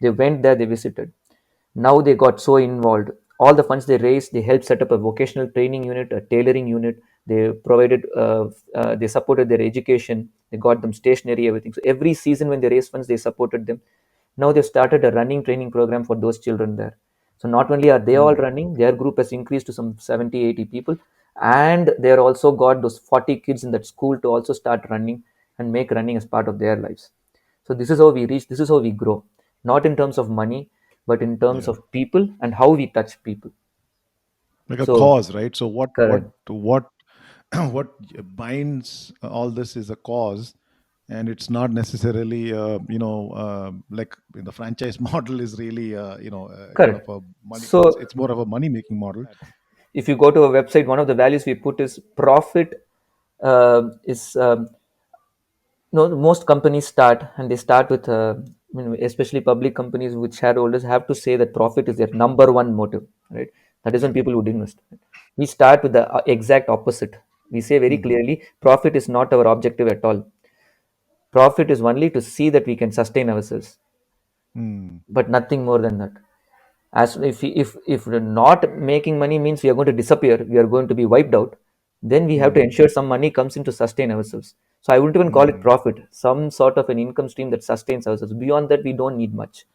They went there, they visited. Now they got so involved. All the funds they raised, they helped set up a vocational training unit, a tailoring unit. They provided, they supported their education. They got them stationery, everything. So every season when they raised funds, they supported them. Now they've started a running training program for those children there. So not only are they all Mm. running, their group has increased to some 70, 80 people. And they're also got those 40 kids in that school to also start running and make running as part of their lives. So this is how we reach, this is how we grow, not in terms of money, but in terms Yeah. of people and how we touch people. Like a So, cause, right? So correct, what what binds all this is a cause, and it's not necessarily like the franchise model is really kind of correct. a money. So, It's more of a money making model. if you go to a website, one of the values we put is profit. Is No, most companies start, and they start with especially public companies with shareholders have to say that profit is their number one motive, right? That is when Yeah. people would invest. We start with the exact opposite. We say very Mm. clearly, profit is not our objective at all. Profit is only to see that we can sustain ourselves, Mm. but nothing more than that. As if we're not making money means we are going to disappear, we are going to be wiped out, then we have to Mm. ensure some money comes in to sustain ourselves. So I wouldn't even call it Mm. profit, some sort of an income stream that sustains ourselves. Beyond that, we don't need much,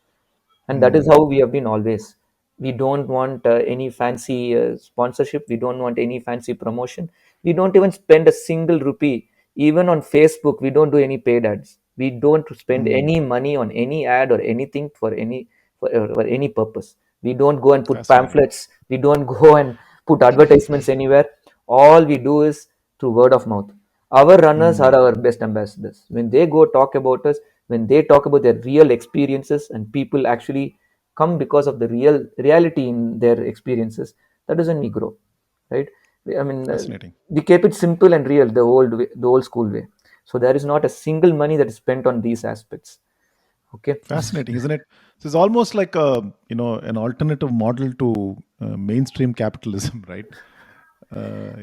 and that is Mm. how we have been always. We don't want any fancy sponsorship, we don't want any fancy promotion, we don't even spend a single rupee. Even on Facebook, we don't do any paid ads, we don't spend Mm. any money on any ad or anything for any purpose. We don't go and put Fascinating. pamphlets, we don't go and put advertisements anywhere. All we do is through word of mouth. Our runners are Mm. our best ambassadors. When they go talk about us, when they talk about their real experiences, and people actually come because of the reality in their experiences, that is when we grow, right? I mean, Fascinating. we keep it simple and real, the old way, the old school way. So there is not a single money that is spent on these aspects. Okay. Fascinating, isn't it? So it's almost like a an alternative model to mainstream capitalism, right?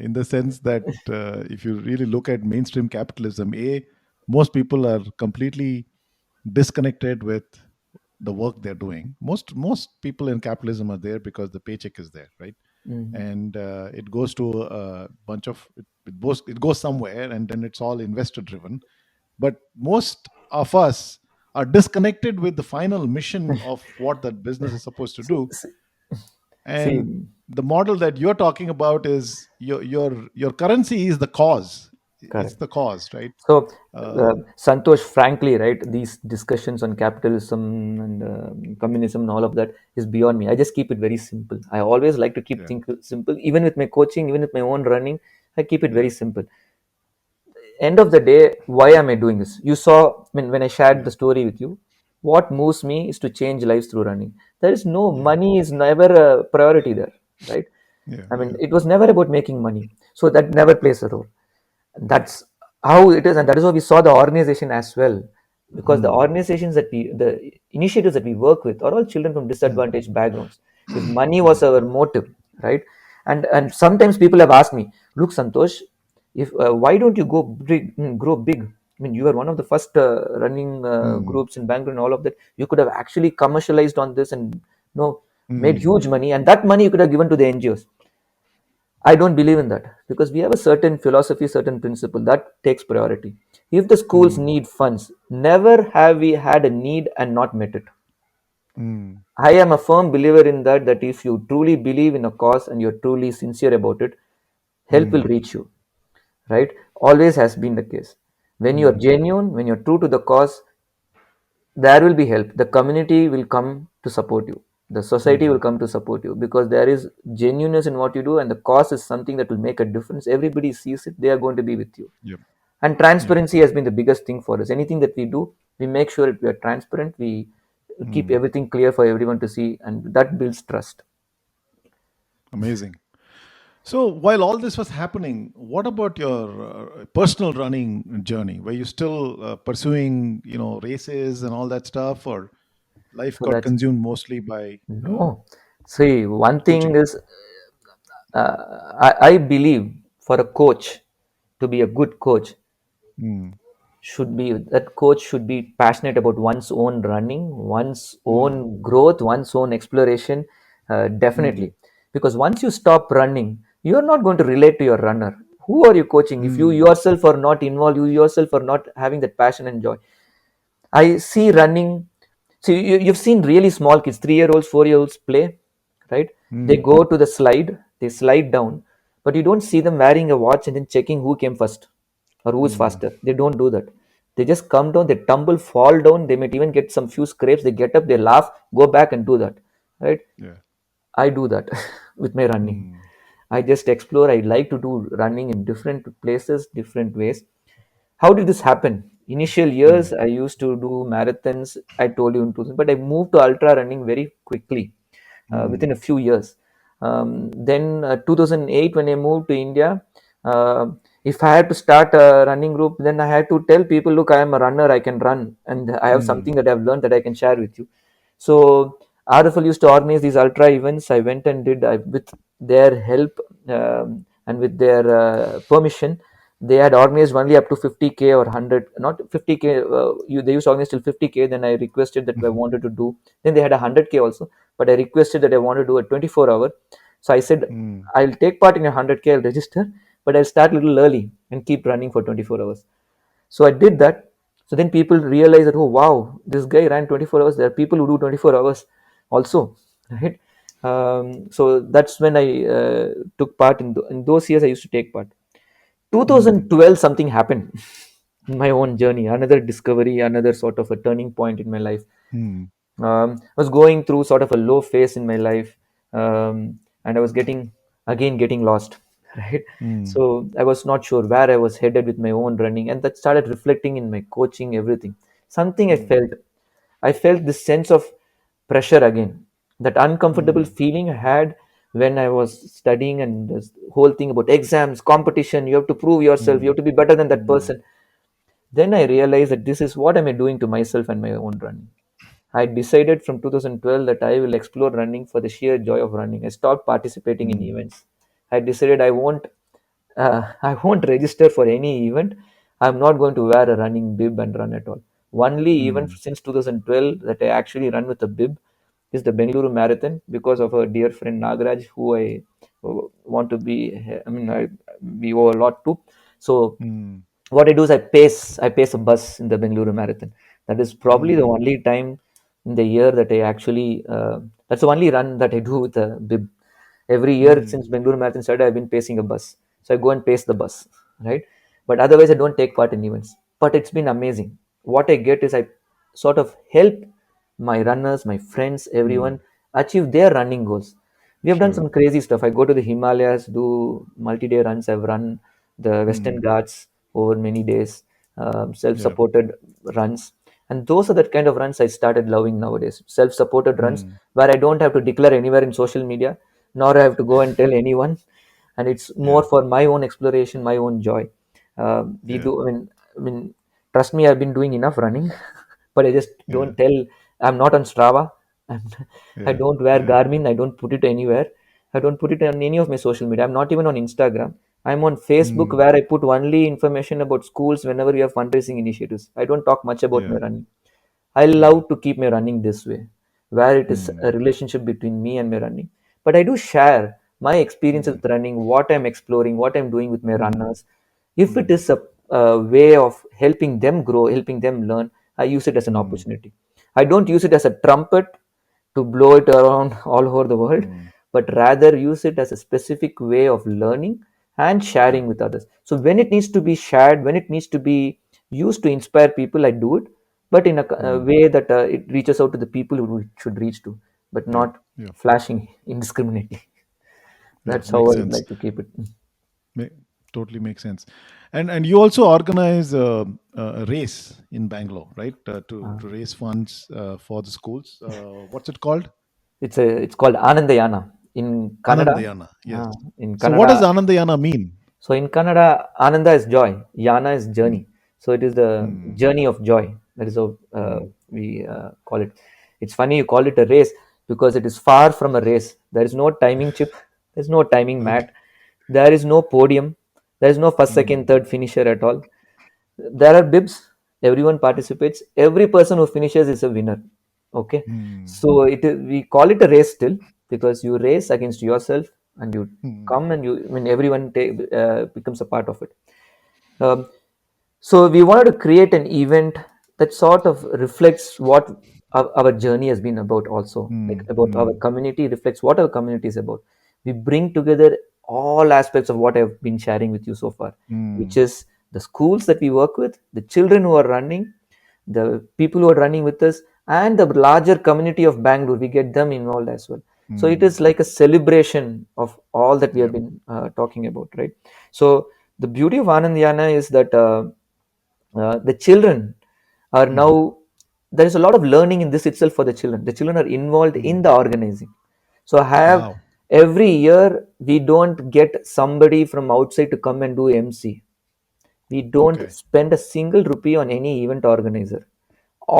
In the sense that if you really look at mainstream capitalism, most people are completely disconnected with the work they're doing. Most people in capitalism are there because the paycheck is there, right? Mhm. And it goes to a bunch of it goes somewhere, and then it's all investor driven. But most of us are disconnected with the final mission of what that business is supposed to do. See, And see, the model that you're talking about is your currency is the cause. It's correct. the cause, right? So, uh, Santosh, frankly, right, these discussions on capitalism and communism and all of that is beyond me. I just keep it very simple. I always like to keep yeah, things simple, even with my coaching, even with my own running. I keep it yeah, very simple. End of the day, why am I doing this? You saw, when I shared yeah, the story with you, what moves me is to change lives through running. There is no yeah, money is never a priority there, right? yeah, I mean, yeah. it was never about making money, so that never plays a role. Yeah. That's how it is, and that is why we saw the organization as well, because the Hmm. organizations that we the initiatives that we work with are all children from Hmm. disadvantaged backgrounds. If money was Hmm. our motive, right? And sometimes people have asked me, look, Santosh, if why don't you go big, grow big? I mean, you are one of the first running Hmm. groups in Bangalore and all of that. You could have actually commercialized on this and, made Hmm. huge money, and that money you could have given to the NGOs. I don't believe in that, because we have a certain philosophy, certain principle that takes priority. If the schools Hmm. need funds, never have we had a need and not met it. Hmm. I am a firm believer in that, that if you truly believe in a cause and you're truly sincere about it, help will Hmm. reach you, right? Always has been the case. When you're Hmm. genuine, when you're true to the cause, there will be help. The community will come to support you. The society will Mm. come to support you because there is genuineness in what you do, and the cause is something that will make a difference. Everybody sees it, they are going to be with you. Yep. And Yep. transparency has been the biggest thing for us. Anything that we do, we make sure that we are transparent, we keep Mm. everything clear for everyone to see, and that builds trust. Amazing. So while all this was happening, what about your personal running journey? Were you still pursuing, races and all that stuff, or life So got that's consumed mostly by no. See, one thing coaching? is, I believe for a coach to be a good coach, Mm. should be that coach should be passionate about one's own running, one's Mm. own growth, one's own exploration. Mm. Definitely, because once you stop running, you are not going to relate to your runner. Who are you coaching if you Mm. yourself are not involved, you yourself are not having that passion and joy? I see running. See, you've seen really small kids, 3 year olds, 4 year olds play, right? They Mm. go to the slide, they slide down, but you don't see them wearing a watch and then checking who came first or who is Mm. faster. They don't do that. They just come down, they tumble, fall down, they might even get some few scrapes, they get up, they laugh, go back and do that, right? Yeah. I do that with my running. Mm. I just explore. I like to do running in different places, different ways. How did this happen? Initial Mm. years, I used to do marathons. I told you in 2000, but I moved to ultra running very quickly, within Mm. a few years. Then 2008, when I moved to India, uh, if I had to start a running group, then I had to tell people, look, I am a runner, I can run, and I have Mm. something that I've learned that I can share with you. So RFL used to organize these ultra events. I went and did, with their help, and with their permission. They had organized only up to 50K or 100, not 50K. They used to organize till 50K. Then I requested that I Mhm. wanted to do. Then they had 100K also, but I requested that I want to do a 24 hour. So I said, Mm. I'll take part in a 100K. I'll register, but I'll start a little early and keep running for 24 hours. So I did that. So then people realized that, oh wow, this guy ran 24 hours. There are people who do 24 hours also, right? So that's when I took part in those years. I used to take part. Mm. 2012, something happened in my own journey. Another discovery, another sort of a turning point in my life. Mm. I was going through sort of a low phase in my life, and I was getting lost, right? Mm. So I was not sure where I was headed with my own running, and that started reflecting in my coaching, everything. Something Mm. I felt this sense of pressure again, that uncomfortable Mm. feeling I had when I was studying, and this whole thing about exams, competition. You have to prove yourself. You have Mm. to be better than that Mm. person. Then I realized that this is what am I doing to myself and my own running. I decided from 2012 that I will explore running for the sheer joy of running. I stopped participating in Mm. events. I decided I won't register for any event. I'm not going to wear a running bib and run at all. Only event Mm. since 2012 that I actually run with a bib is the Bengaluru Marathon because of a dear friend Nagaraj, who I want to be. I mean, we owe a lot to. So Mm. what I do is I pace a bus in the Bengaluru Marathon. That is probably the Mm. only time in the year that I actually that's the only run that I do with a bib. Every year Mm. since Bengaluru Marathon started, I've been pacing a bus. So I go and pace the bus, right? But otherwise, I don't take part in events. But it's been amazing. What I get is I sort of help my runners, my friends, Mm. everyone achieve their running goals. We have done Sure. some crazy stuff. I go to the Himalayas, do multi-day runs. I've run the Western Mm. Ghats over many days, Yeah. self-supported runs, and those are the kind of runs I started loving nowadays. Self-supported runs Mm. where I don't have to declare anywhere in social media, nor I have to go and tell anyone, and it's more Yeah. for my own exploration, my own joy. We Yeah. do. I mean, trust me, I've been doing enough running, but I just Yeah. don't tell. I'm not on Strava. I'm, I Yeah. don't wear Yeah. Garmin. I don't put it anywhere. I don't put it on any of my social media. I'm not even on Instagram. I'm on Facebook, Mm. where I put only information about schools whenever we have fundraising initiatives. I don't talk much about my Yeah. running. I Yeah. love to keep my running this way, where it is a Mm. relationship between me and my running. But I do share my experiences Mm. with running, what I'm exploring, what I'm doing with my Mm. runners. If it Mm. is a way of helping them grow, helping them learn, I use it as an Mm. opportunity. I don't use it as a trumpet to blow it around all over the world, Mm. but rather use it as a specific way of learning and Yeah. sharing with others. So when it needs to be shared, when it needs to be used to inspire people, I do it. but in a Mm. way that it reaches out to the people who it should reach to, but Yeah. not Yeah. flashing indiscriminately. Yeah. That's how Makes I would sense. like to keep it. Ma- Totally makes sense. And you also organize a race in Bangalore, right? Uh, To raise funds for the schools. What's it called? it's called Anandayana in Kannada. Anandayana. Yes. In So what does Kannada, Anandayana mean? so in Kannada, Ananda is joy, Yana is Mm. journey. So it is the Mm. journey of joy. That is how Mm. we call it. It's funny you call it a race because it is far from a race. There is no timing chip, there's no timing Okay. mat, there is no podium, there is no first, second, Mm. third finisher at all. There are bibs, everyone participates, every person who finishes is a winner. Okay, Mm. so we call it a race still because you race against yourself and you Mm. come and you, I mean, everyone becomes a part of it. um, so we wanted to create an event that sort of reflects what our journey has been about, also like Mm. about our Mm. community, reflects what our community is about. We bring together all aspects of what I've been sharing with you so far, which Mm. is the schools that we work with, the children who are running, the people who are running with us, and the larger community of Bangalore. We get them involved as well. So it Mm. is like a celebration of all that we have Yep. been talking about, right? So the beauty of Anandayana is that the children are Mm. now, there is a lot of learning in this itself for the children. The children are involved in Mm. the organizing. So I have, Wow. every year we don't get somebody from outside to come and do MC. We don't Okay. spend a single rupee on any event organizer.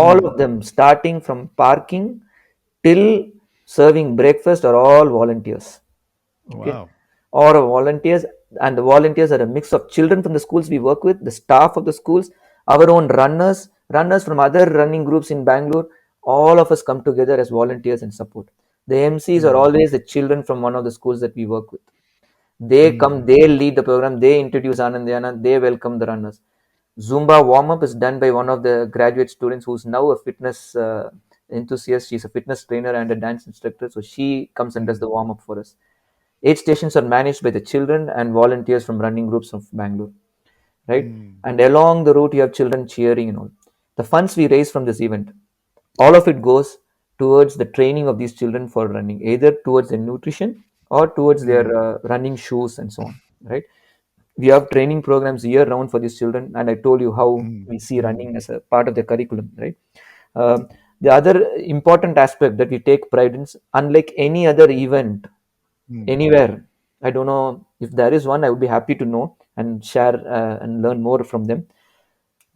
All Mm. of them, starting from parking till serving breakfast, are all volunteers. Okay, Wow. or volunteers. And the volunteers are a mix of children from the schools we work with, the staff of the schools, our own runners from other running groups in Bangalore. All of us come together as volunteers and support. The MCs are Mm. always the children from one of the schools that we work with. They come, Mm. they lead the program, they introduce Anandayana, they welcome the runners. Zumba warm up is done by one of the graduate students who's now a fitness enthusiast. She's a fitness trainer and a dance instructor, so she comes and does Mm. the warm up for us. Aid stations are managed by the children and volunteers from running groups of Bangalore, right? Mm. And along the route, you have children cheering and all. The funds we raise from this event, all of it goes towards the training of these children for running, either towards their nutrition or towards their Mm. running shoes and so on, right? We have training programs year round for these children, and I told you how Mm. we see Mm. running as a part of the curriculum, right? The other important aspect that we take pride in is, unlike any other event Mm. anywhere, I don't know if there is one, I would be happy to know and share and learn more from them.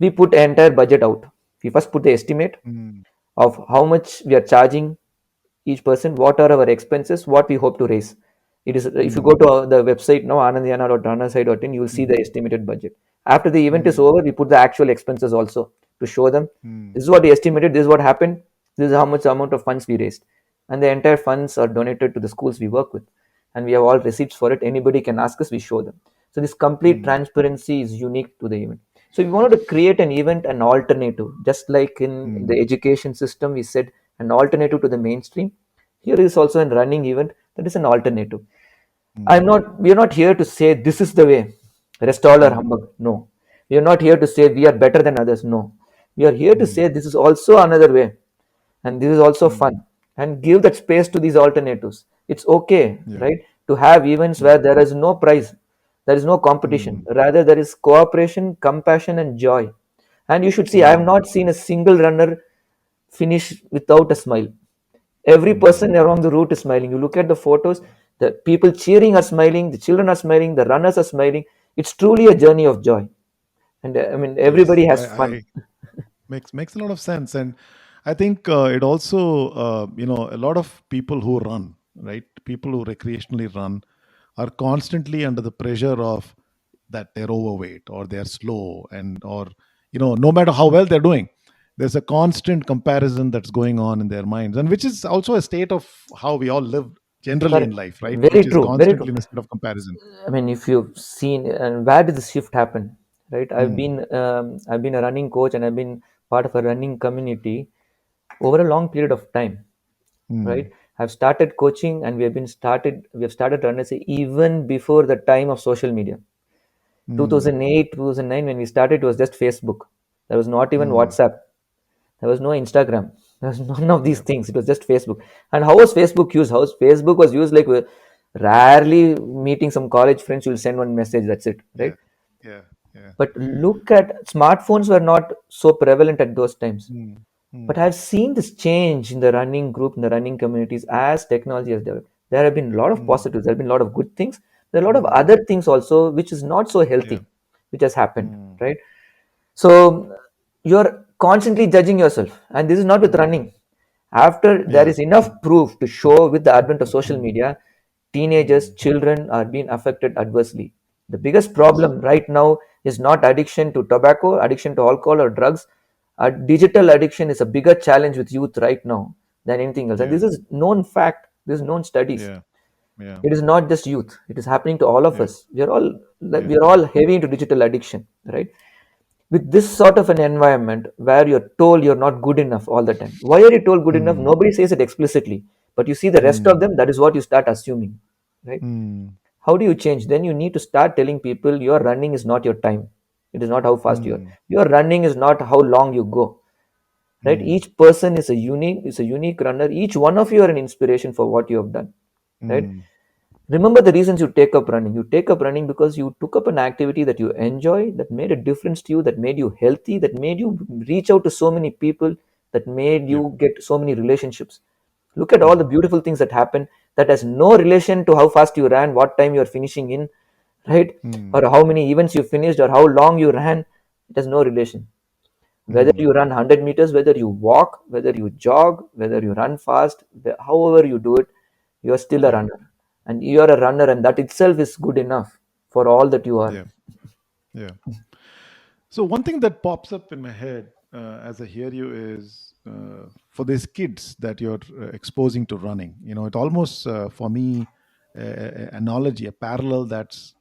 We put entire budget out. We first put the estimate Mm. of how much we are charging each person, what are our expenses, what we hope to raise. It is, if you go Mm. to the website now, anandayana.ranasai.in, you will see the Mm. estimated budget. After the event is Mm. over, we put the actual expenses also to show them Mm. this is what we estimated, this is what happened, this is how much amount of funds we raised. And the entire funds are donated to the schools we work with. And we have all receipts for it. Anybody can ask us, we show them. So this complete Mm. transparency is unique to the event. So we wanted to create an event, an alternative, just like in the Mm. education system, we said an alternative to the mainstream. Here is also a running event that is an alternative. Mm. We are not here to say this is the way, rest all are Mm. humbug. No. We are not here to say we are better than others. No. We are here to Mm. say this is also another way and this is also Mm. fun, and give that space to these alternatives. It's okay, Yeah. right, to have events Yeah. where there is no prize, there is no competition, Mm. rather there is cooperation, compassion and joy. And you should see, I have Mm. not seen a single runner finish without a smile. Every Mm. person along the route is smiling. You look at the photos, the people cheering are smiling, the children are smiling, the runners are smiling. It's truly a journey of joy. And I mean, Yes. everybody has I fun. makes a lot of sense, and I think it also a lot of people who run, right, people who recreationally run are constantly under the pressure of that they're overweight or they're slow, and or no matter how well they're doing, there's a constant comparison that's going on in their minds, and which is also a state of how we all live generally in Correct. life, right, Very which is true. Very true. constantly in a state of comparison. I mean, if you've seen, and where did the shift happen, right? Mm. I've been a running coach and I've been part of a running community over a long period of time, right? Mm. I've started coaching and we have started runners even before the time of social media. Mm. 2008, 2009, when we started, it was just Facebook. There was not even Mm. WhatsApp. There was no Instagram. There was none of these Yeah. things. It was just Facebook. And how was Facebook used? How was Facebook was used like rarely meeting some college friends. You'll send one message. That's it, right? Yeah. Yeah. Yeah. But look at smartphones were not so prevalent at those times. Mm. But Mm. I've seen this change in the running group, in the running communities as technology has developed. There have been a lot of Mm. positives. There have been a lot of good things. There are a lot of Mm. other things also, which is not so Yeah. healthy, which has happened, Mm. right? So you're constantly judging yourself, and this is not with Mm. running. After there Yeah. is enough proof to show with the advent of social Mm. media, teenagers, Mm. children are being affected adversely. The biggest Yes. problem right now is not addiction to tobacco, addiction to alcohol or drugs. Digital addiction is a bigger challenge with youth right now than anything else. And Yeah. this is known fact, this is known studies. Yeah. Yeah. It is not just youth, it is happening to all of Yeah. us. We Yeah. are all heavy into digital addiction, right? With this sort of an environment where you're told you're not good enough all the time. Why are you told good enough? Mm. Nobody says it explicitly, but you see the rest of Mm. them, that is what you start assuming, right? Mm. How do you change? Then you need to start telling people your running is not your time. It is not how fast you are. Mm. Your running is not how long you go, right? Mm. Each person is a unique runner. Each one of you are an inspiration for what you have done, right? Mm. Remember the reasons you take up running. You take up running because you took up an activity that you enjoy, that made a difference to you, that made you healthy, that made you reach out to so many people, that made Yeah. you get so many relationships. Look at all Yeah. the beautiful things that happen that has no relation to how fast you ran, what time you're finishing in, right? Mm. Or how many events you finished, or how long you ran. It has no relation. Whether Mm. you run 100 meters, whether you walk, whether you jog, whether you run fast, however you do it, you are still a Yeah. runner. And you are a runner, and that itself is good enough for all that you are. Yeah. Yeah. So one thing that pops up in my head as I hear you is for these kids that you're exposing to running. You know, it almost for me analogy, a parallel that's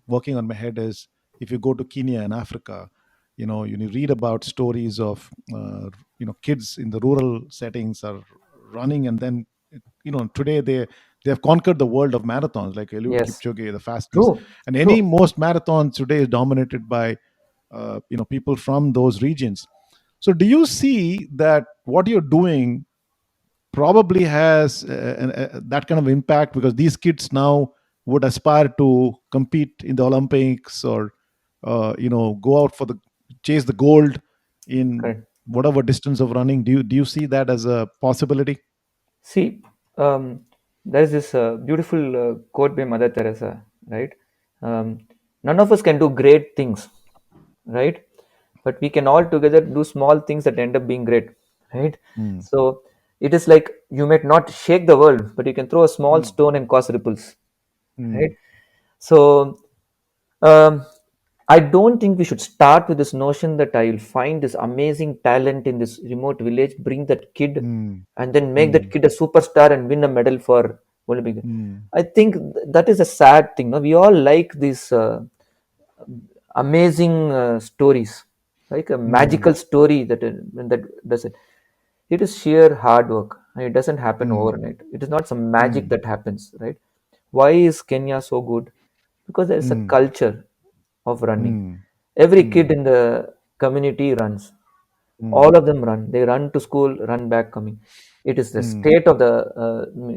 working on my head is if you go to Kenya and Africa, you know, you read about stories of kids in the rural settings are running, and then today they have conquered the world of marathons like Eliud Yes, Kipchoge, the fastest, true, and any true. most marathons today is dominated by people from those regions. So do you see that what you're doing probably has that kind of impact, because these kids now would aspire to compete in the Olympics, or go out for the chase the gold in Correct. whatever distance of running? Do you see that as a possibility? See, there's this beautiful quote by Mother Teresa, right? Um, None of us can do great things, right? But we can all together do small things that end up being great, right? Mm. So it is like you might not shake the world, but you can throw a small Mm. stone and cause ripples, right? Mm. So um, I don't think we should start with this notion that I will find this amazing talent in this remote village, bring that kid, Mm. and then make that Mm. kid a superstar and win a medal for Olympic. Mm. I think that is a sad thing. No? We all like these amazing stories, like a Mm. magical story that does it. It is sheer hard work, and it doesn't happen Mm. overnight. It is not some magic Mm. that happens, right? Why is Kenya so good? Because there is a Mm. culture of running. Mm. Every kid Mm. in the community runs. All Mm. of them run. They run to school, run back, coming. It is the Mm. state of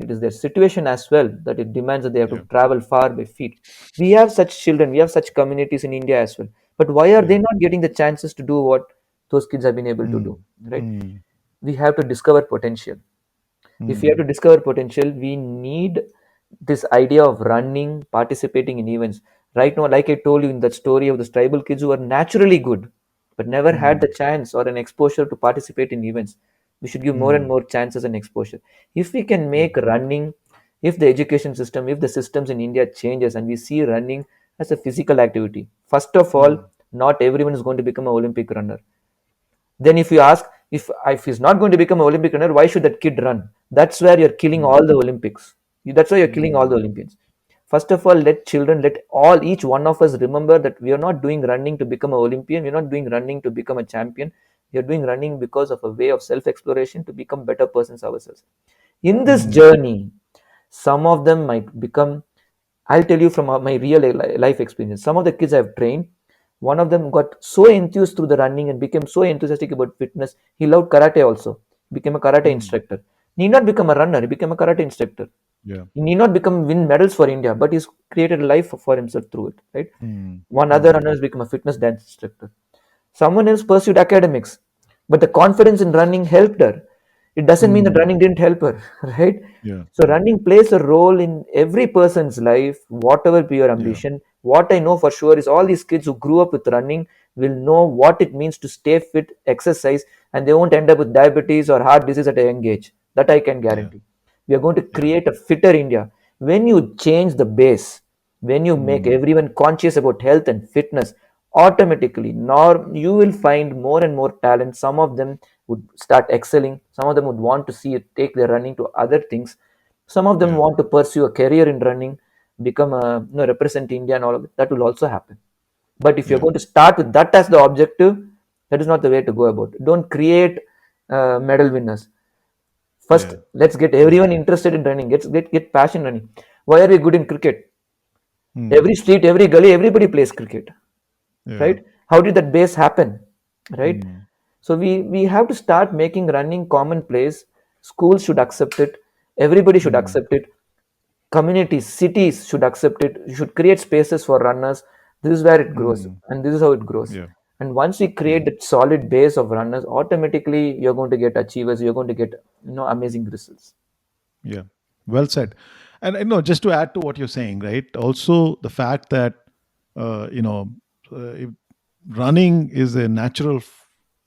it is their situation as well that it demands that they have Yeah. to travel far by feet. We have such children, we have such communities in India as well. But why are they Yeah. not getting the chances to do what those kids have been able to Mm. do? Right? Mm. We have to discover potential. If we have to Mm. discover potential, we need this idea of running, participating in events. Right now, like I told you in that story of the tribal kids who are naturally good, but never had the Mm. chance or an exposure to participate in events, we should give more and Mm. more chances and exposure. If we can Yeah. make running, if the education system, if the systems in India changes and we see running as a physical activity, first of all, Mm. not everyone is going to become an Olympic runner. Then if you ask, if he's not going to become an Olympic runner, why should that kid run? That's where you're killing Mm. all the Olympics. That's why you're killing all the Mm. Olympians. First of all, let children, let all each one of us remember that we are not doing running to become an Olympian. We're not doing running to become a champion. We are doing running because of a way of self-exploration to become better persons ourselves. In this Mm. journey, some of them might become. I'll tell you from my real life experience. Some of the kids I've trained, One of them got so enthused through the running and became so enthusiastic about fitness. He loved karate also. Became a karate Mm. instructor. He did not become a runner. He became a karate instructor. Yeah. He need not become win medals for India, but he's created a life for himself through it. Right. Mm. One other Mm. runner has become a fitness dance instructor. Someone else pursued academics, but the confidence in running helped her. It doesn't mean that Mm. running didn't help her, right? Yeah. So Yeah. running plays a role in every person's life, whatever be your Yeah. ambition. What I know for sure is all these kids who grew up with running will know what it means to stay fit, exercise, and they won't end up with diabetes or heart disease at a young age. That I can Yeah. guarantee. We are going to Yeah. create a fitter India. When you change the base, when you make Mm. everyone conscious about health and fitness, automatically nor you will find more and more talent. Some of them would start excelling, some of them would want to see it, take their running to other things, some of them Yeah. want to pursue a career in running, become a represent India and all of it. That will also happen. But if you're Yeah. going to start with that as the objective, that is not the way to go about it. Don't create medal winners. First, Yeah. let's get Yeah. everyone interested in running. Get passion running. Why are we good in cricket? Mm. Every street, every gully, everybody plays cricket, Yeah. right? How did that base happen, right? Mm. So we have to start making running commonplace. Schools should accept it. Everybody should Mm. accept it. Communities, cities should accept it. You should create spaces for runners. This is where it grows, Mm. and this is how it grows. Yeah. And once we Yeah. create that solid base of runners, automatically you're going to get achievers. You're going to get amazing results. Yeah, well said. And just to add to what you're saying, right? Also, the fact that uh, you know, if running is a natural,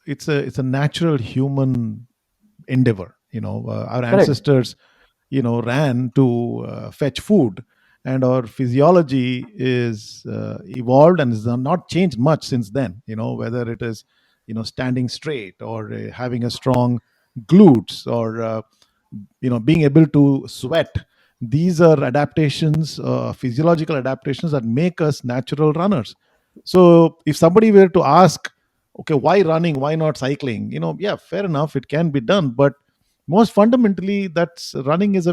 it's a natural human endeavor. Our Correct. ancestors, ran to fetch food, and our physiology is evolved and has not changed much since then. Whether it is standing straight or having a strong glutes or being able to sweat. These are adaptations, physiological adaptations that make us natural runners. So if somebody were to ask, okay, why running, why not cycling, yeah, fair enough, it can be done, but most fundamentally, that's running is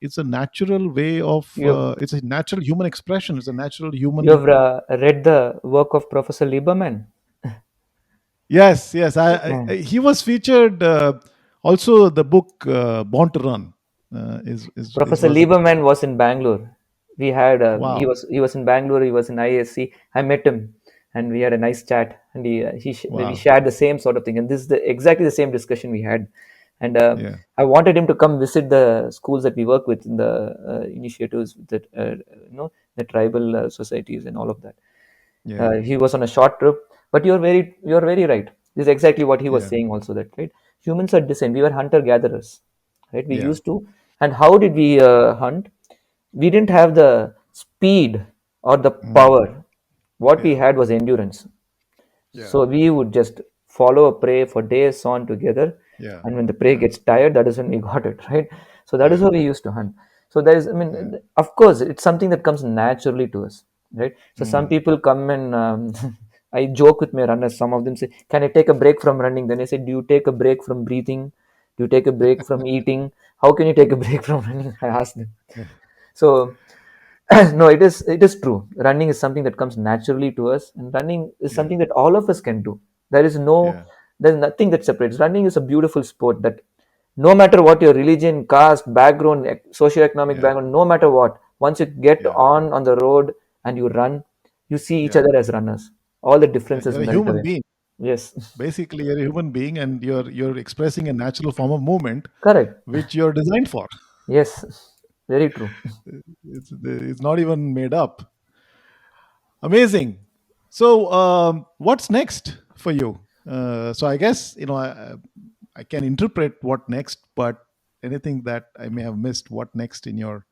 it's a natural way of You've it's a natural human expression, it's a natural human. you've read the work of Professor Lieberman. Yes, yes, Yeah. he was featured, also the book Born to Run is Professor was it. Lieberman was in Bangalore. We had Wow. he was in Bangalore. He was in ISC. I met him, and we had a nice chat. And we Wow. shared the same sort of thing. And this is exactly the same discussion we had. And Yeah. I wanted him to come visit the schools that we work with in the initiatives that the tribal societies and all of that. Yeah. He was on a short trip, but you're very right. This is exactly what he was Yeah. saying also, that right, humans are descent. We were hunter gatherers, right? We Yeah. used to. And how did we hunt? We didn't have the speed or the Mm. power. What we Yeah. had was endurance. Yeah. So we would just follow a prey for days on together, Yeah. and when the prey Yeah. gets tired, that is when we got it, right? So that is Yeah. how we used to hunt. So there is, I Yeah. mean, of course, it's something that comes naturally to us, right? So some Mm. people come and I joke with my runners. Some of them say, "Can I take a break from running?" Then I say, "Do you take a break from breathing? Do you take a break from eating? How can you take a break from running?" I ask them. Yeah. So no, it is true. Running is something that comes naturally to us, and running is Yeah. something that all of us can do. there is no Yeah. there's nothing that separates. Running is a beautiful sport that no matter what your religion, caste, background, socioeconomic Yeah. background, no matter what, once you get Yeah. on the road and you run, you see each Yeah. other as runners. All the Yeah. differences You're a melt human away. being. Yes. Basically, you're a human being, and you're expressing a natural form of movement Correct. which you're designed for. Yes. Very true. It's not even made up. Amazing. So, what's next for you? So, I guess I can interpret what next, but anything that I may have missed, what next in your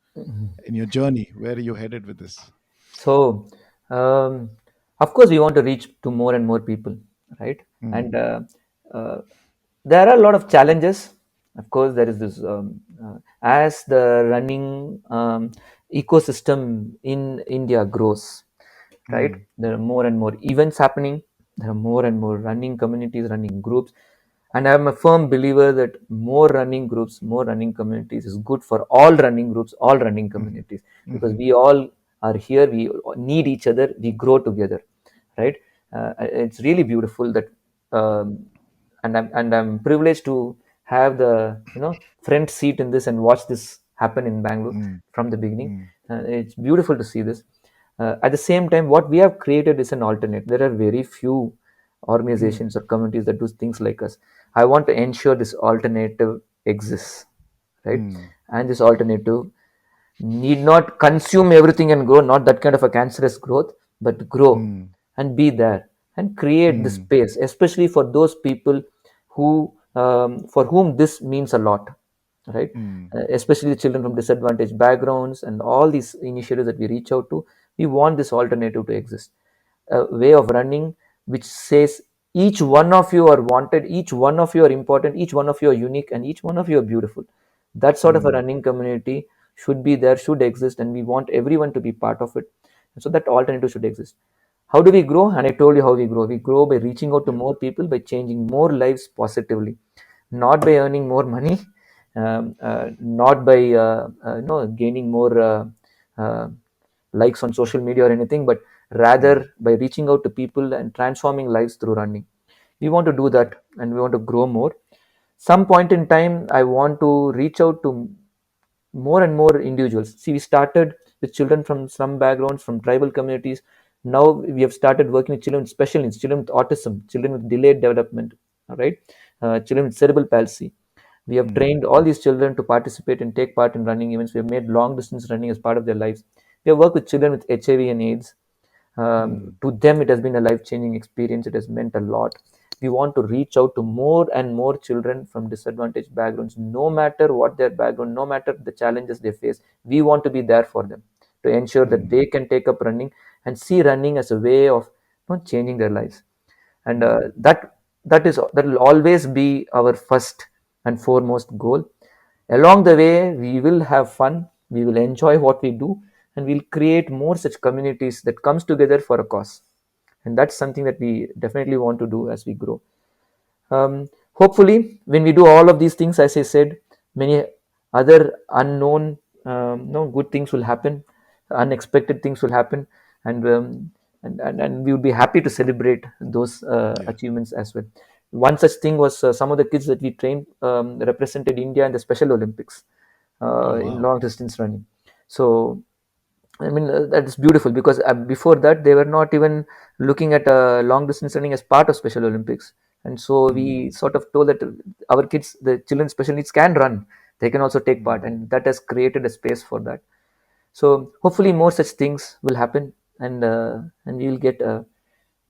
journey? Where are you headed with this? So, of course, we want to reach to more and more people, right? And Mm. uh, there are a lot of challenges. Of course, there is this as the running ecosystem in India grows, right? Mm. There are more and more events happening. There are more and more running communities, running groups. And I'm a firm believer that more running groups, more running communities is good for all running groups, all running Mhm. communities, because Mhm. we all are here, we need each other, we grow together, right? It's really beautiful that, um, and I'm privileged to have the front seat in this and watch this happen in Bangalore Mm, from the beginning. mm, It's beautiful to see this. At the same time, what we have created is an alternate. There are very few mm, organizations or communities that do things like us. I want to ensure this alternative exists, right? mm, And this alternative need not consume everything and grow, not that kind of a cancerous growth, but grow mm, and be there and create the mm, space, especially for those people who for whom this means a lot, right? mm, Especially the children from disadvantaged backgrounds and all these initiatives that we reach out to, we want this alternative to exist, a way of running which says each one of you are wanted, each one of you are important, each one of you are unique, and each one of you are beautiful. That sort of a mm, running community should be there, should exist, and we want everyone to be part of it. And so that alternative should exist. How do we grow? And I told you how we grow. We grow by reaching out to yep, more people, by changing more lives positively, not by earning more money, not by gaining more uh, likes on social media or anything, but mm, rather by reaching out to people and transforming lives through running. We want to do yep, that, and we want to grow more. Some point in time, I want to reach out to more and more individuals. See, we started with children from some backgrounds, from tribal communities. Now we have started working with children with special needs, children with autism, children with delayed development, all right, children with cerebral palsy. We have mm, trained all these children to participate and take part in running events. We have made long distance running as part of their lives. We have worked with children with HIV and AIDS. mm, To them, it has been a life changing experience. It has meant a lot. We want to reach out to more and more children from disadvantaged backgrounds, no matter what their background, no matter the challenges they face. We want to be there for them to ensure that mm, they can take up running and see running as a way of changing their lives. And mm, that will always be our first and foremost goal. Along the way, we will have fun, we will enjoy what we do, and we'll create more such communities that comes together for a cause. And that's something that we definitely want to do as we grow. Hopefully, when we do all of these things, as I said, many other unknown, no good things will happen, unexpected things will happen, and and we would be happy to celebrate those yeah. achievements as well. One such thing was some of the kids that we trained represented India in the Special Olympics Oh, in wow. long distance running. So I mean, that is beautiful because before that, they were not even looking at long distance running as part of Special Olympics. And so we Mm, sort of told that our kids, the children with special needs, can run. They can also take part. mm, And that has created a space for that. So hopefully, more such things will happen. And we will get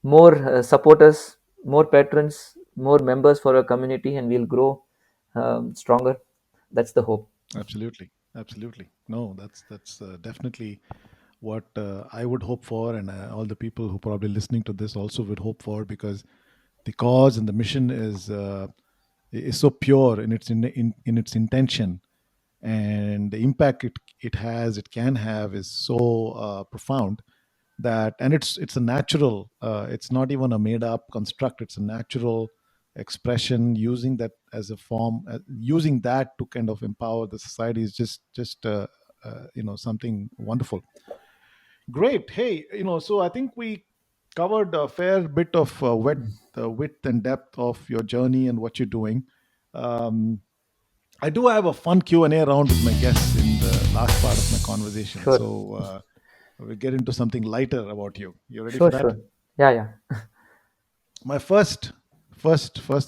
more supporters, more patrons, more members for our community, and we'll grow stronger. That's the hope. absolutely. Absolutely. No, that's definitely what I would hope for, and all the people who probably listening to this also would hope for, because the cause and the mission is so pure in in its intention, and the impact it can have is so profound, that, and it's a natural, it's not even a made up construct, it's a natural expression, using that as a form, using that to kind of empower the society is just something wonderful. Great. Hey, so I think we covered a fair bit of width and depth of your journey and what you're doing. um, I do have a fun Q&A round with my guests in the last part of my conversation, Sure. so we'll get into something lighter about you. You ready for Sure, that? sure. Yeah, yeah. My first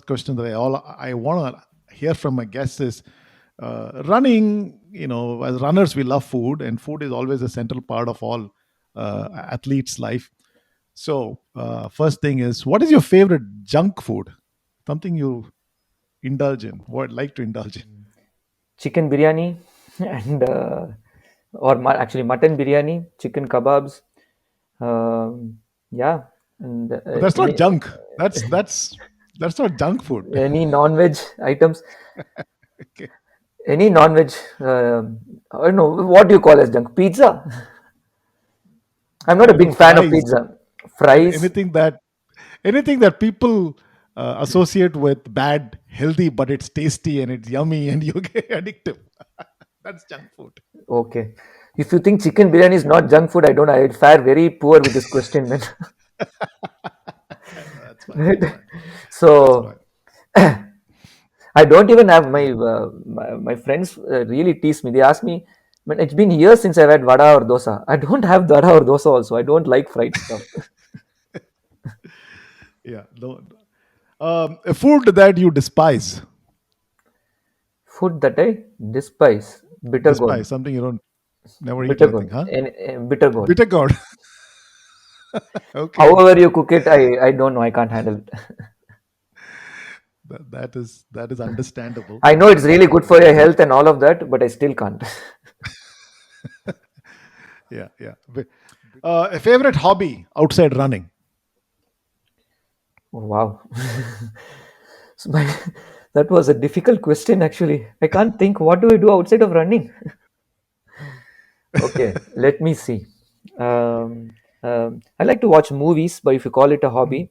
question that I want to hear from my guests is, running. As runners, we love food, and food is always a central part of all athletes' life. So, first thing is, what is your favorite junk food? Something you indulge in, what like to indulge in. Chicken biryani and actually mutton biryani, chicken kebabs. Yeah, and But that's not junk. That's not junk food. any non-veg items, Okay. any non-veg. I don't know what do you call as junk. Pizza. I'm not I a don't know, big fan of fries. pizza. Fries. Anything that people associate with bad healthy, but it's tasty and it's yummy and you get addictive. That's junk food. Okay. If you think chicken biryani is not junk food, I don't know. I'd fare very poor with this question then. That's fine. Right? That's fine. That's So fine. I don't even have Yeah. my friends really tease me. They ask me, "Man, it's been years since I've had vada or dosa." I don't have vada or dosa also. I don't like fried stuff. Yeah. No, a food that you despise. Food that I despise, bitter gourd, Despise something you don't never eat. bitter I gourd, think, huh? bitter gourd. Bitter gourd. Okay. However you cook it, I don't know. I can't handle it. That is understandable. I know That's it's really good for understandable. your health and all of that, but I still can't. Yeah. Yeah. A favorite hobby outside running. Oh, wow. So that was a difficult question, actually. I can't think what do I do outside of running. Okay, let me see. Um, I like to watch movies, but if you call it a Mm. hobby,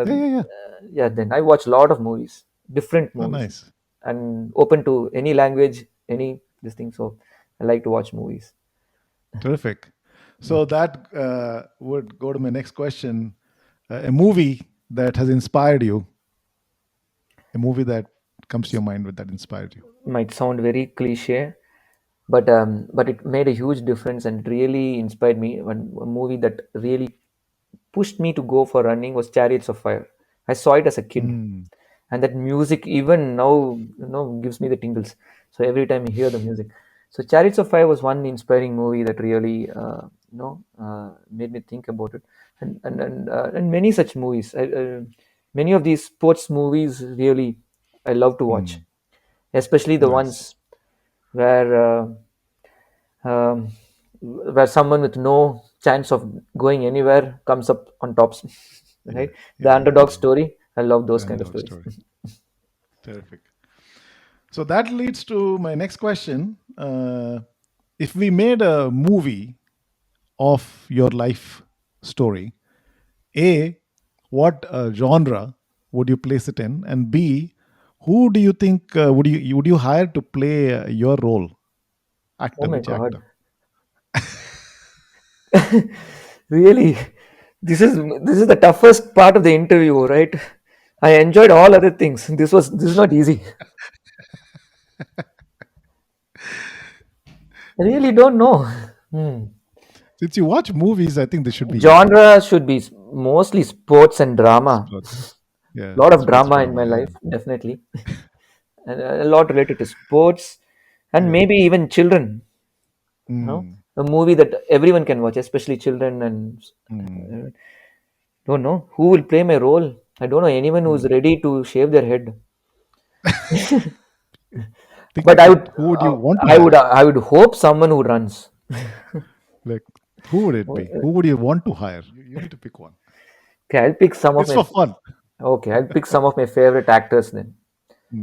Yeah. Yeah. Yeah. yeah, then I watch a lot of movies, different Oh, movies, nice. and open to any language, any this thing. So I like to watch movies. Terrific. So that would go to my next question. A movie that has inspired you. A movie that comes to your mind with that inspired you. Might sound very cliche, but it made a huge difference and really inspired me. One a movie that really pushed me to go for running was Chariots of Fire. I saw it as a kid, Mm. and that music even now gives me the tingles. So every time I hear the music, so Chariots of Fire was one inspiring movie that really made me think about it, and many such movies. Many of these sports movies really I love to watch, Mm. especially the Nice. ones where um, where someone with no chance of going anywhere comes up on tops, Yeah. right? The Yeah. Yeah. underdog Yeah. story. I love those The kind of underdog stories. story. Terrific. So that leads to my next question. If we made a movie of your life story, A, what genre would you place it in? And B, who do you think would you hire to play your role? Oh Actor, my which god, actor? really? This is the toughest part of the interview, right? I enjoyed all other things. This is not easy. I really don't know. Hmm. Since you watch movies, I think this should be easy. Genre should be mostly sports and drama. Sports. Yeah, A lot of sports drama in drama. my Yeah. life, definitely, and a lot related to sports, and Yeah. maybe even children. Mm, A movie that everyone can watch, especially children, and mm, uh, don't know who will play my role. I don't know anyone who's mm. ready to shave their head. Think But of I it. would, Who would you want to I hire? would, I would hope someone who runs. Like, who would it be? Who would you want to hire? You need to pick one. Okay, I'll pick some of It's my. for fun. Okay, I'll pick some of my favorite actors then.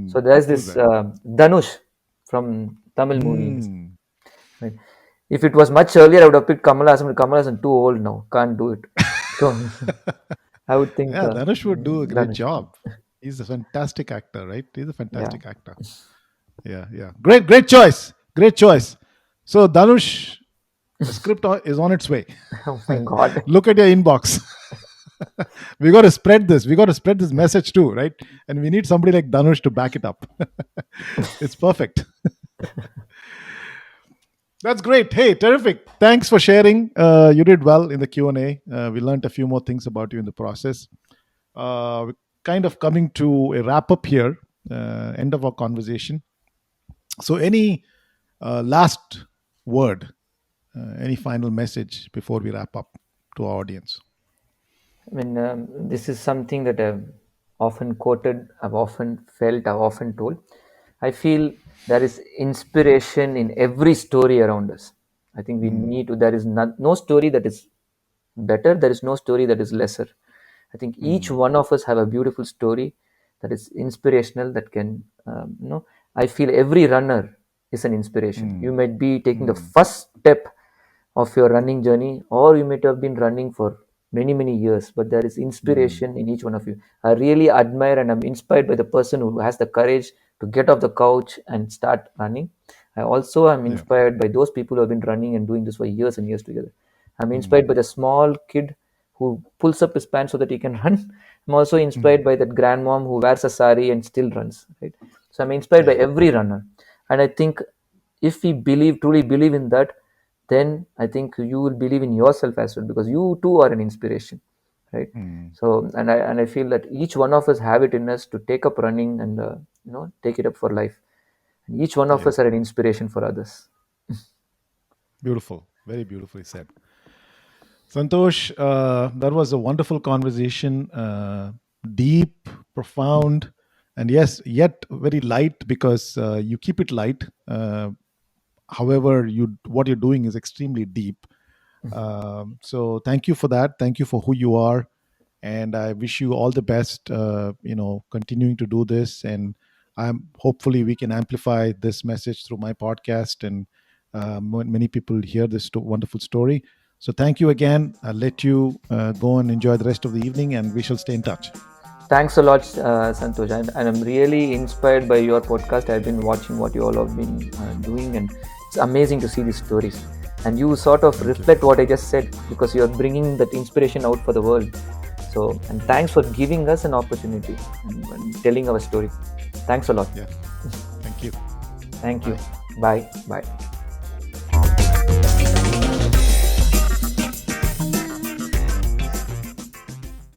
So there's Who's this that? Dhanush from Tamil movies. Mm. Right. If it was much earlier, I would have picked Kamal Haasan. But Kamal Haasan too old now, can't do it. So I would think Yeah, Dhanush would do a great Dhanush. job. He's a fantastic actor, right? He's a Yeah. fantastic actor. Yeah, yeah. Great choice. Great choice. So Dhanush, the script is on its way. Oh my God. Look at your inbox. We got to spread this. We got to spread this message too, right? And we need somebody like Dhanush to back it up. It's perfect. That's great. Hey, terrific. Thanks for sharing. You did well in the Q&A. We learned a few more things about you in the process. We're kind of coming to a wrap up here, end of our conversation. So, any last word, any final message before we wrap up to our audience? I mean, this is something that I've often quoted, I've often felt, I've often told. I feel there is inspiration in every story around us. I think we Mm, need to, there is no story that is better, there is no story that is lesser. I think each mm, one of us have a beautiful story that is inspirational, that can, I feel every runner is an inspiration. mm, You might be taking the mm, first step of your running journey, or you might have been running for many years, but there is mm, inspiration in each one of you. I really admire and I'm inspired by the person who has the courage to get off the couch and start running. I also am yeah. inspired by those people who have been running and doing this for years and years together. I'm inspired by Mm, the small kid who pulls up his pants so that he can run. I'm also Mm. inspired by that grandmom who wears a sari and still runs, right? So I'm inspired by Yeah. every runner. And I think if we truly believe in that, then I think you will believe in yourself as well, because you too are an inspiration, right? Mm. So, and I feel that each one of us have it in us to take up running and take it up for life. And each one of Yeah. us are an inspiration for others. Beautiful. Very beautifully said. Santosh, that was a wonderful conversation. Deep, profound, and yes, yet very light because you keep it light. However, what you're doing is extremely deep. So thank you for that. Thank you for who you are, and I wish you all the best. Continuing to do this, and I'm hopefully we can amplify this message through my podcast, and many people hear this wonderful story. So thank you again. I'll let you go and enjoy the rest of the evening, and we shall stay in touch. Thanks a lot, Santosh. And I'm really inspired by your podcast. I've been watching what you all have been doing, and it's amazing to see these stories. And you sort of Thank you. reflect what I just said, because you're bringing that inspiration out for the world. So, and thanks for giving us an opportunity and telling our story. Thanks a lot. Yeah. Thank you. Thank you. Bye. Bye. Bye.